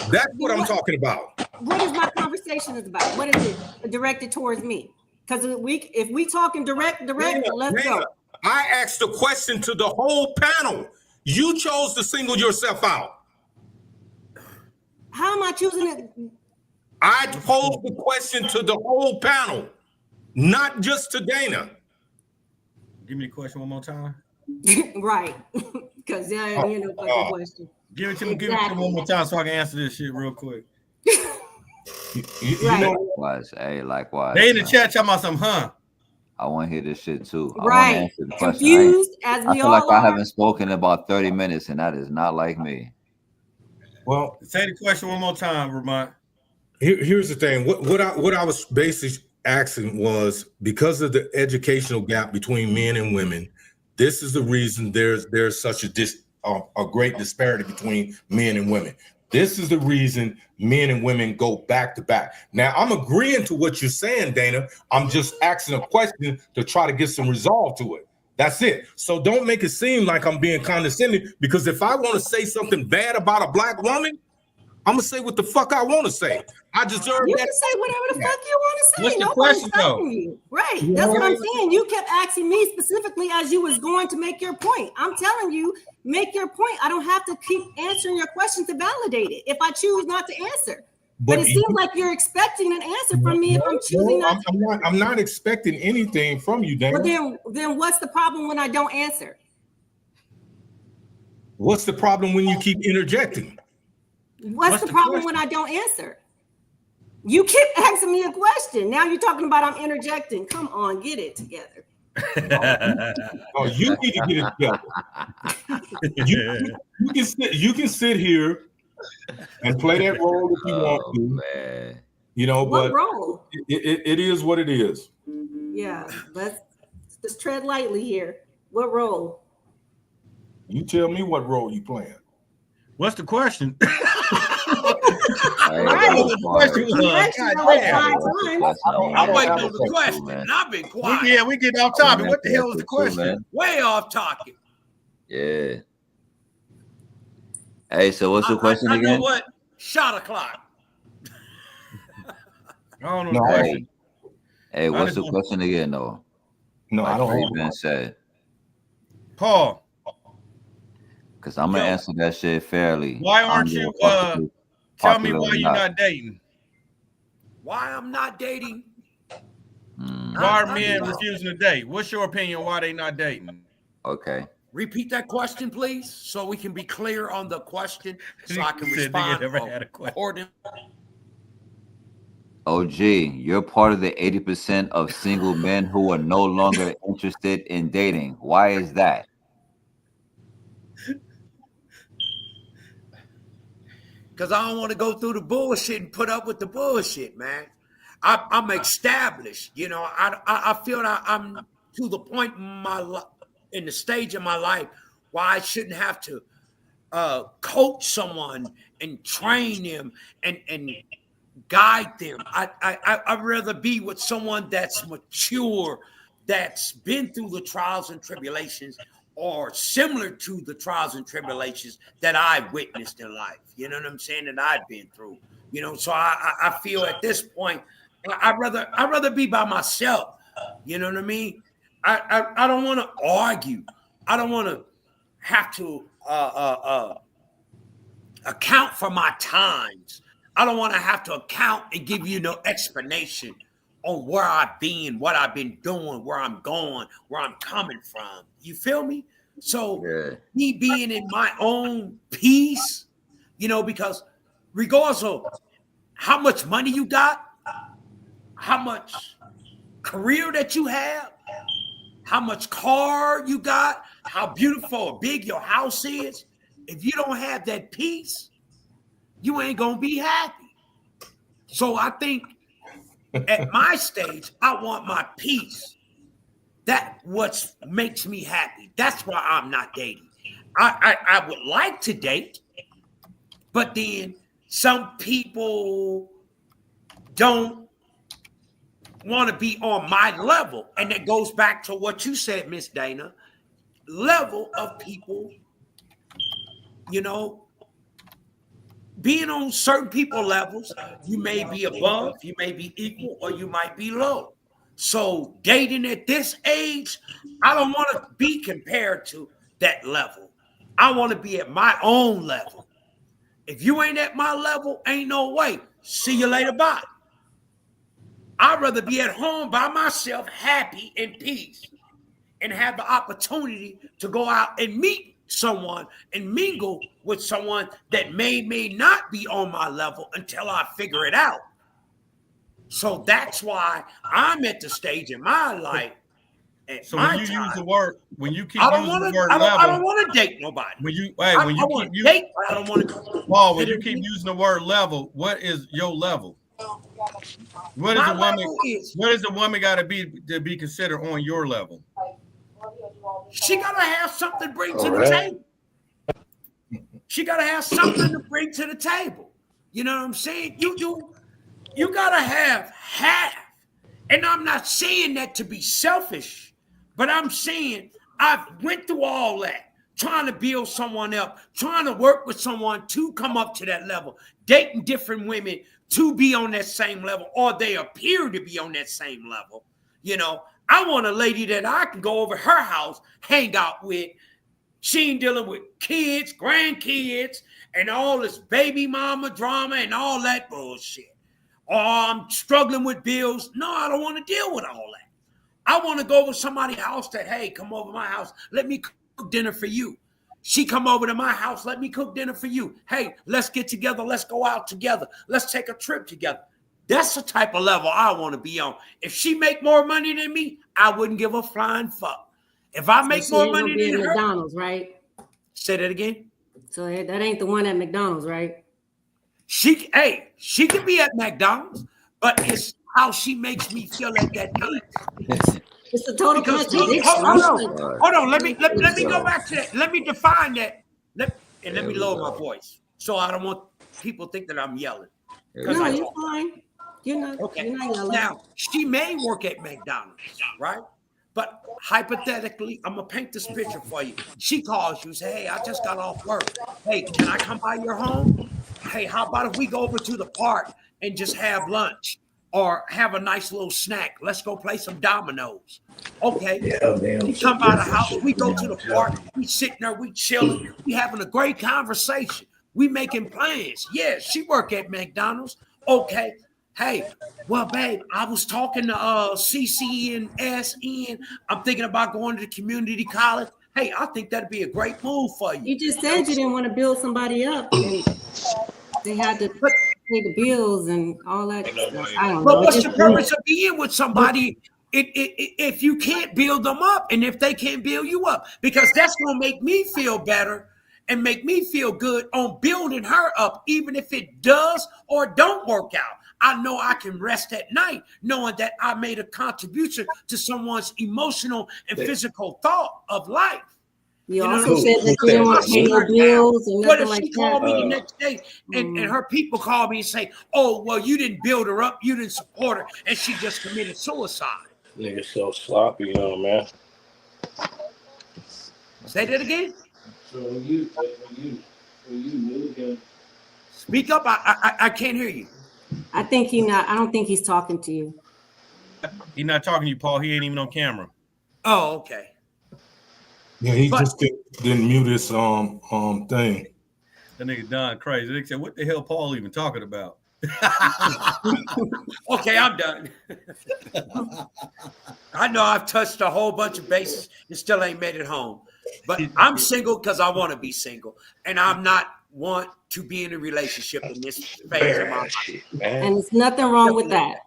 That's what I'm talking about. What is my conversation is about? What is it directed towards me? Because if we talking direct, let's go. I asked a question to the whole panel. You chose to single yourself out. How am I choosing it? I posed the question to the whole panel, not just to Dana. Give me the question one more time. Right. Because there ain't no fucking question. Give it to me one more time so I can answer this shit real quick. Likewise. Hey, likewise. They in the chat talking about some, I want to hear this shit too. Right. I want to answer the question. Confused as we I feel all like are. I haven't spoken in about 30 minutes, and that is not like me. Well, say the question one more time, Vermont. Here's the thing. What I was basically asking was, because of the educational gap between men and women, this is the reason there's such a great disparity between men and women. This is the reason men and women go back to back. Now, I'm agreeing to what you're saying, Dana. I'm just asking a question to try to get some resolve to it. That's it. So don't make it seem like I'm being condescending, because if I want to say something bad about a black woman, I'm gonna say what the fuck I want to say. I deserve You that. can say whatever the fuck you want to say. What's the Nobody's question, though? stopping you. Right. That's what I'm saying. You kept asking me specifically as you was going to make your point. I'm telling you, make your point. I don't have to keep answering your question to validate it if I choose not to answer. But it seems like you're expecting an answer from me if I'm choosing not to. I'm not expecting anything from you, Dana. Well, then what's the problem when I don't answer? What's the problem when you keep interjecting? What's the problem when I don't answer? You keep asking me a question. Now you're talking about I'm interjecting. Come on, get it together. Oh, you need to get it together. You can sit here and play that role if you want to. Man. You know, What but role? it is what it is. Yeah, let's just tread lightly here. What role? You tell me what role you playing. What's the question? I'm waiting on the question, and I've been quiet. Yeah, we get off topic. What the hell is the question? Way off topic. Yeah. Hey, so what's the question I again? know what? Shot o'clock. I don't know the question. Hey, what's the question again, though? No, I don't Like know. been said. Paul, Because I'm going to answer that shit fairly. why aren't you, tell me why you're not dating. Why I'm not dating? Why are men refusing to date? What's your opinion why they not dating? Okay. Repeat that question, please, so we can be clear on the question, so I can respond accordingly. OG, you're part of the 80% of single men who are no longer interested in dating. Why is that? Because I don't want to go through the bullshit and put up with the bullshit, man. I'm established, you know. I feel that I'm to the point in the stage of my life where I shouldn't have to coach someone and train them and guide them. I'd rather be with someone that's mature, that's been through the trials and tribulations, or similar to the trials and tribulations that I witnessed in life. You know what I'm saying? That I've been through. You know, so I feel at this point, I'd rather be by myself. You know what I mean? I don't want to argue. I don't want to have to account for my times. I don't want to have to account and give you no explanation on where I've been, what I've been doing, where I'm going, where I'm coming from. You feel me? So me being in my own peace, you know, because regardless of how much money you got, how much career that you have, how much car you got, how beautiful or big your house is, if you don't have that peace, you ain't gonna be happy. So I think at my stage, I want my peace. That's what makes me happy. That's why I'm not dating. I would like to date, but then some people don't want to be on my level. And it goes back to what you said, Miss Dana. Level of people, you know, being on certain people levels, you may be above, you may be equal, or you might be low. So dating at this age, I don't want to be compared to that level. I want to be at my own level. If you ain't at my level, ain't no way. See you later, bye. I'd rather be at home by myself, happy in peace, and have the opportunity to go out and meet someone and mingle with someone that may not be on my level until I figure it out. So that's why I'm at the stage in my life. So when you use the word, when you keep I don't using want the word to. level, I don't want to date nobody. When you I don't want to. Paul, when you keep using the word level, what is your level? What is a woman? What is a woman got to be considered on your level? She gotta have something to bring to the table. She gotta have something to bring to the table. You know what I'm saying? You gotta have half. And I'm not saying that to be selfish, but I'm saying I've went through all that trying to build someone up, trying to work with someone to come up to that level, dating different women to be on that same level, or they appear to be on that same level. You know, I want a lady that I can go over her house, hang out with. She ain't dealing with kids, grandkids, and all this baby mama drama and all that bullshit. Or I'm struggling with bills. No, I don't want to deal with all that. I want to go over somebody's house that, hey, come over to my house. Let me cook dinner for you. She come over to my house. Let me cook dinner for you. Hey, let's get together. Let's go out together. Let's take a trip together. That's the type of level I want to be on. If she make more money than me, I wouldn't give a flying fuck. If I make more money than her, McDonald's, right? Say that again. So that ain't the one at McDonald's, right? She could be at McDonald's, but it's how she makes me feel at that age. It's a total contradiction. Hold on. Let me go back to that. Let me define that. Let me lower my voice, so I don't want people to think that I'm yelling. No, you're fine. You're not. Okay. You're not yelling. Now she may work at McDonald's, right? But hypothetically, I'm gonna paint this picture for you. She calls you, say, "Hey, I just got off work. Hey, can I come by your home? Hey, how about if we go over to the park and just have lunch or have a nice little snack? Let's go play some dominoes." Okay. We come by the house, we go to the park, we sitting there, we chilling, we having a great conversation, we making plans. Yeah, she work at McDonald's. Okay. Hey, well, babe, I was talking to CC and SN. I'm thinking about going to community college. Hey, I think that'd be a great move for you. You just said you didn't want to build somebody up, and they had to pay the bills and all that stuff. I don't know. But what's the purpose of being with somebody if you can't build them up, and if they can't build you up? Because that's gonna make me feel better and make me feel good on building her up, even if it does or don't work out. I know I can rest at night knowing that I made a contribution to someone's emotional and physical thought of life. You also said that you didn't want to pay your bills and What nothing if like she called that. me the next day and her people call me and say, "Oh, well, you didn't build her up, you didn't support her, and she just committed suicide." Nigga so sloppy, you know, man. Say that again. So when you knew him. Speak up. I can't hear you. I don't think he's talking to you. He's not talking to you, Paul. He ain't even on camera. Oh, okay. Yeah, he just didn't mute his thing. That nigga Don crazy. They said, "What the hell, Paul even talking about?" Okay, I'm done. I know I've touched a whole bunch of bases and still ain't made it home. But I'm single because I want to be single, and I'm not want to be in a relationship in this phase of my life. And there's nothing wrong with that.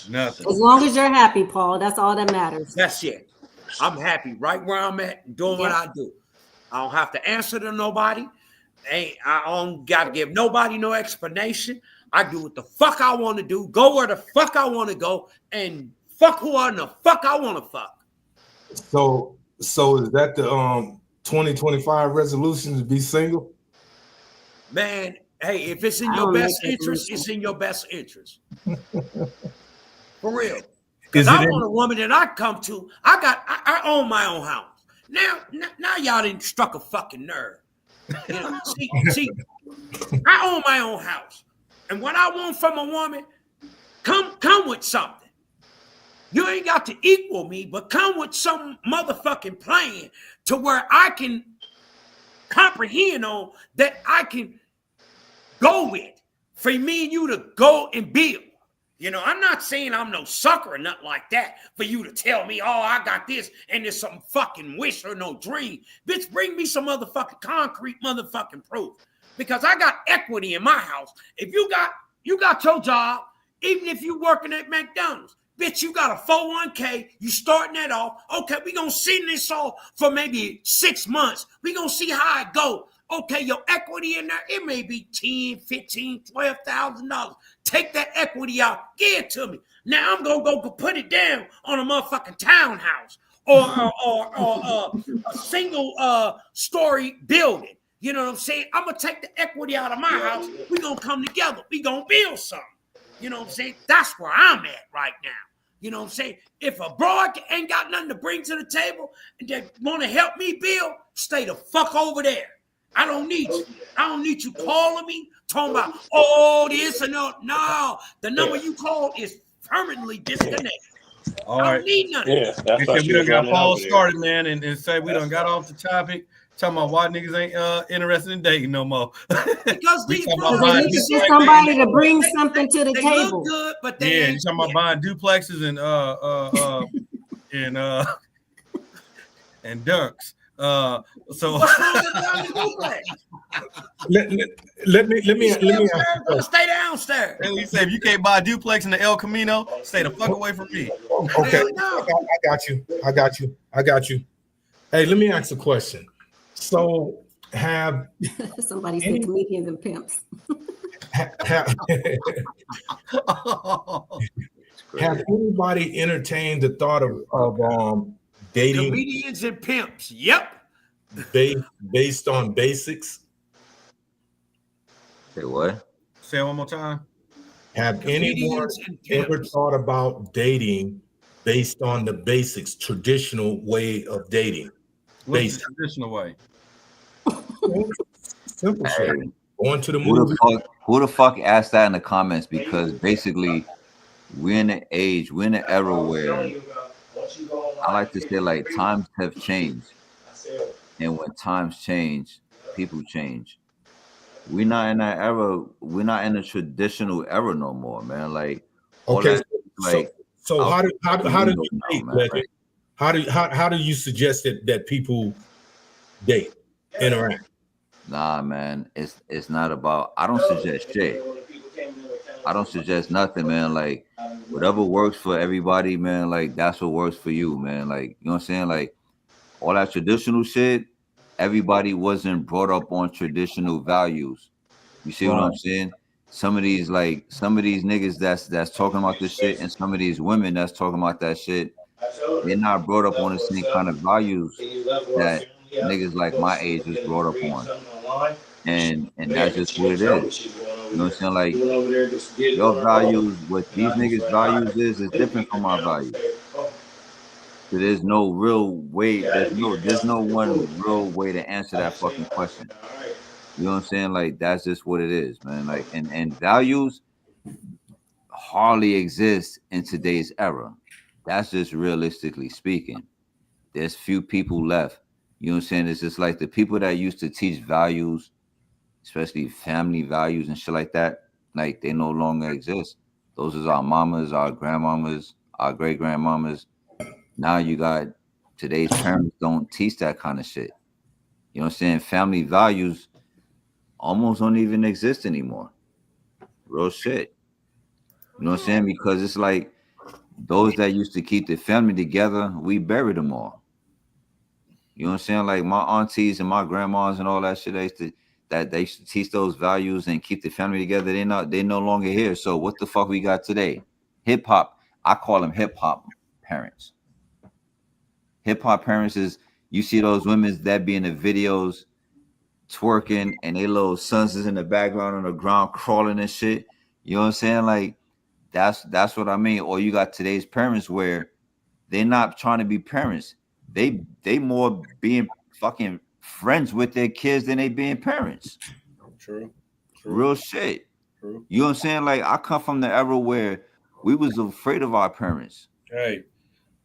Nothing. As long as you're happy, Paul, that's all that matters. That's it. I'm happy right where I'm at and doing what I do. I don't have to answer to nobody. I don't got to give nobody no explanation. I do what the fuck I want to do, go where the fuck I want to go, and fuck who I the fuck I want to fuck. So is that the 2025 resolution to be single? Man, hey, if it's in your best interest, it's in your best interest. For real. Because I want a woman that I come to. I own my own house. Now y'all didn't struck a fucking nerve. You know, see, I own my own house. And what I want from a woman, come with something. You ain't got to equal me, but come with some motherfucking plan to where I can comprehend on that I can go with for me and you to go and build. You know, I'm not saying I'm no sucker or nothing like that for you to tell me, oh, I got this and it's some fucking wish or no dream. Bitch, bring me some motherfucking concrete motherfucking proof. Because I got equity in my house. If you got your job, even if you working at McDonald's, bitch, you got a 401k, you starting that off. Okay, we gonna see this off for maybe 6 months. We gonna see how it go. Okay, your equity in there, it may be $10,000, $15,000, $12,000. Take that equity out, give it to me. Now I'm gonna go put it down on a motherfucking townhouse or a single story building. You know what I'm saying? I'm gonna take the equity out of my house. We gonna come together. We gonna build something. You know what I'm saying? That's where I'm at right now. You know what I'm saying? If a broad ain't got nothing to bring to the table and they want to help me build, stay the fuck over there. I don't need you. I don't need you calling me, talking about, oh, this and that. No, the number you called is permanently disconnected. All I right. don't need nothing. Yeah, that's why We she done was got running Paul over there. started, man, and say we done got off the topic. Talking about why niggas ain't interested in dating no more. Because We these talking Because about they buying need to see duplexes. somebody to bring something to the they table. look good, but they Yeah, you ain't talking about buying duplexes and dunks. So what's wrong with buying a duplex? let me Stay ask upstairs, you a question. stay downstairs. he said, if you can't buy a duplex in the El Camino, stay the fuck away from me. Okay, Hell no. I got you. Hey, let me ask a question. So have Somebody said comedians and pimps. have anybody entertained the thought of dating Comedians and pimps. Yep. based on basics? Say what? Say it one more time. Have anyone Comedians and ever pimps. thought about dating based on the basics, traditional way of dating? What's the traditional way? Simple Hey, shit. Going to the who movie. who the fuck asked that in the comments? Because basically, we're in an era where I like to say like times have changed, and when times change, people change. We're not in that era. We're not in a traditional era no more, man. Like all Okay, that, like so how do you date, man, Legend? like, How do you suggest that people date, interact? nah, man. It's not about. I don't suggest shit. I don't suggest nothing, man. Like whatever works for everybody, man. Like that's what works for you, man. Like you know what I'm saying. Like all that traditional shit. Everybody wasn't brought up on traditional values. You see what I'm saying? Some of these niggas that's talking about this shit, and some of these women that's talking about that shit, they're not brought up on the same kind of values that niggas like my age was brought up on. And that's just what it is. You know what I'm saying? Like your values, what these niggas' values is different from our values. So there's no real way, there's no one real way to answer that fucking question. You know what I'm saying? Like that's just what it is, man. Like and values hardly exist in today's era. That's just realistically speaking. There's few people left. You know what I'm saying? It's just like the people that used to teach values, especially family values and shit like that, like they no longer exist. Those is our mamas, our grandmamas, our great grandmamas. Now you got today's parents don't teach that kind of shit. You know what I'm saying? Family values almost don't even exist anymore. Real shit. You know what I'm saying? Because it's like those that used to keep the family together, we buried them all. You know what I'm saying? Like my aunties and my grandmas and all that shit, they used to teach those values and keep the family together. They no longer here. So what the fuck we got today? Hip hop. I call them hip hop parents. Hip hop parents is you see those women that be in the videos twerking and they little sons is in the background on the ground crawling and shit. You know what I'm saying? Like that's what I mean. Or you got today's parents where they're not trying to be parents. They more being fucking friends with their kids than they being parents. True. Real shit. True. You know what I'm saying? Like I come from the era where we was afraid of our parents. Hey,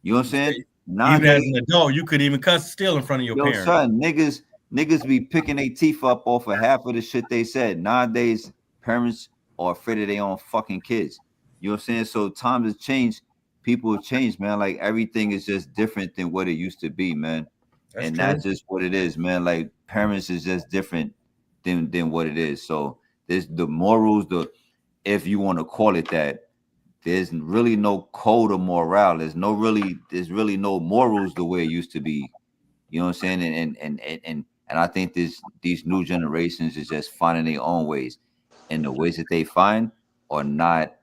you know what I'm saying? Even as an adult, you could even cuss still in front of your parents. Son, niggas be picking their teeth up off of half of the shit they said. Nowadays, parents are afraid of their own fucking kids. You know what I'm saying? So times have changed. People have changed, man. Like everything is just different than what it used to be, man. That's just what it is, man. Like parents is just different than what it is. So there's the morals, if you want to call it that. There's really no code of morale. There's really no morals the way it used to be. You know what I'm saying? And I think these new generations is just finding their own ways. And the ways that they find are not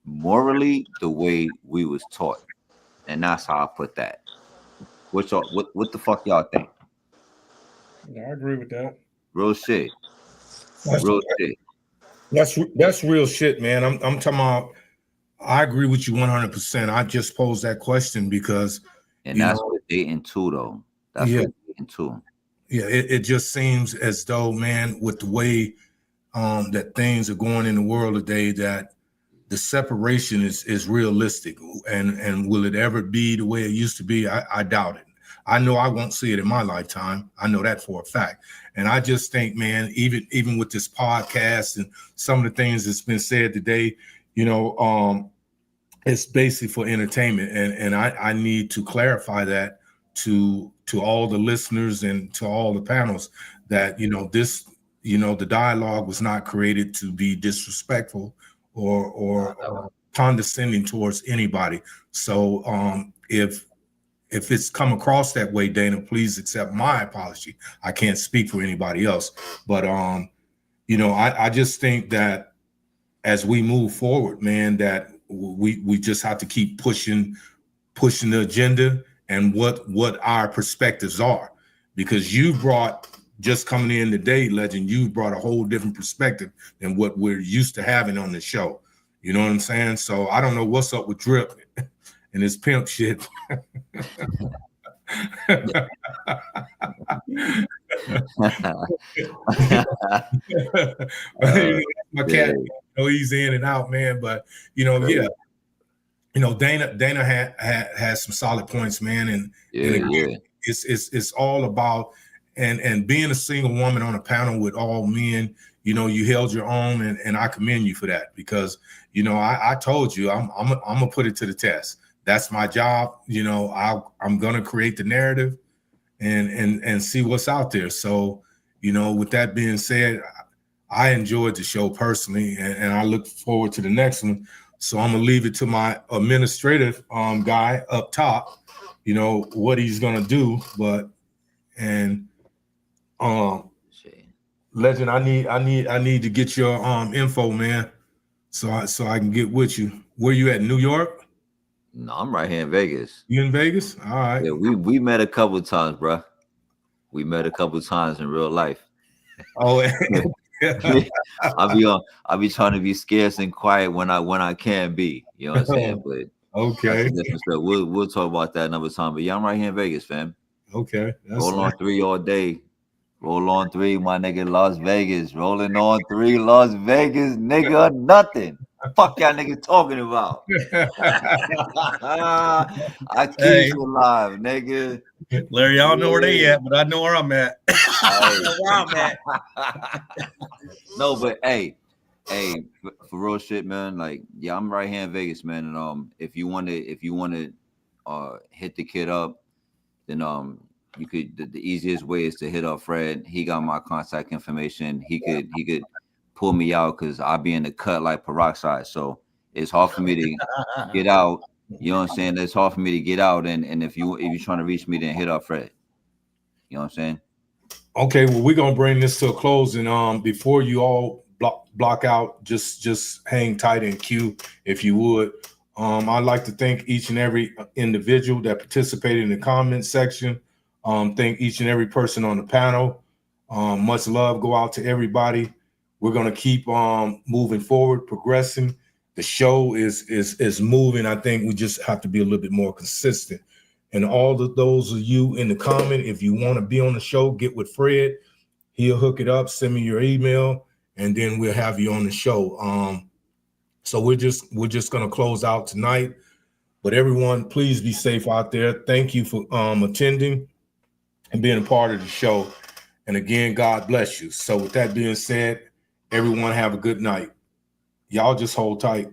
morally the way we was taught. And that's how I put that. What the fuck y'all think? I agree with that. Real shit. That's real shit, man. I'm talking about I agree with you 100%. I just posed that question because, and that's what dating too, though. That's what dating too. Yeah, it just seems as though, man, with the way that things are going in the world today, that the separation is realistic, and will it ever be the way it used to be? I doubt it. I know I won't see it in my lifetime. I know that for a fact. And I just think, man, even with this podcast and some of the things that's been said today, it's basically for entertainment. And I need to clarify that to all the listeners and to all the panels that, the dialogue was not created to be disrespectful or condescending towards anybody. So if it's come across that way, Dana, please accept my apology. I can't speak for anybody else, but I just think that as we move forward, man, that we just have to keep pushing the agenda and what our perspectives are, because you brought, just coming in today, Legend, you brought a whole different perspective than what we're used to having on the show. You know what I'm saying? So I don't know what's up with Drip and his pimp shit. My cat, he's in and out, man. But Dana has some solid points, man, and it's all about and being a single woman on a panel with all men. You held your own, and I commend you for that, because I told you I'm gonna put it to the test. That's my job. I'm gonna create the narrative and see what's out there. So, with that being said, I enjoyed the show personally, and I look forward to the next one. So I'm gonna leave it to my administrative guy up top, what he's gonna do. Legend, I need to get your info, man, so I can get with you. Where you at? New York? No, I'm right here in Vegas. You in Vegas? All right. Yeah, we met a couple of times, bro. We met a couple of times in real life. Oh, I'll be trying to be scarce and quiet when I can be. You know what I'm saying? But okay, we'll talk about that another time. But yeah, I'm right here in Vegas, fam. Okay, roll on 3 all day. Roll on 3, my nigga, Las Vegas. Rolling on 3, Las Vegas, nigga, nothing. Fuck y'all niggas talking about. I keep you alive, nigga. Larry, I don't know where they at, but I know where I'm at. No, but hey, for real shit, man. Like, yeah, I'm right here in Vegas, man. And if you wanna hit the kid up, then you could. The easiest way is to hit up Fred. He got my contact information. He could pull me out, because I'll be in the cut like peroxide. So it's hard for me to get out. You know what I'm saying? It's hard for me to get out. And if you're trying to reach me, then hit up Fred. You know what I'm saying? Okay, well, we're gonna bring this to a close, and before you all block out, just hang tight in queue if you would. I'd like to thank each and every individual that participated in the comment section. Thank each and every person on the panel. Much love go out to everybody. We're gonna keep moving forward, progressing. The show is moving. I think we just have to be a little bit more consistent. And all of those of you in the comment, if you want to be on the show, get with Fred. He'll hook it up. Send me your email, and then we'll have you on the show. So we're just gonna close out tonight. But everyone, please be safe out there. Thank you for attending and being a part of the show. And again, God bless you. So with that being said, everyone have a good night. Y'all just hold tight.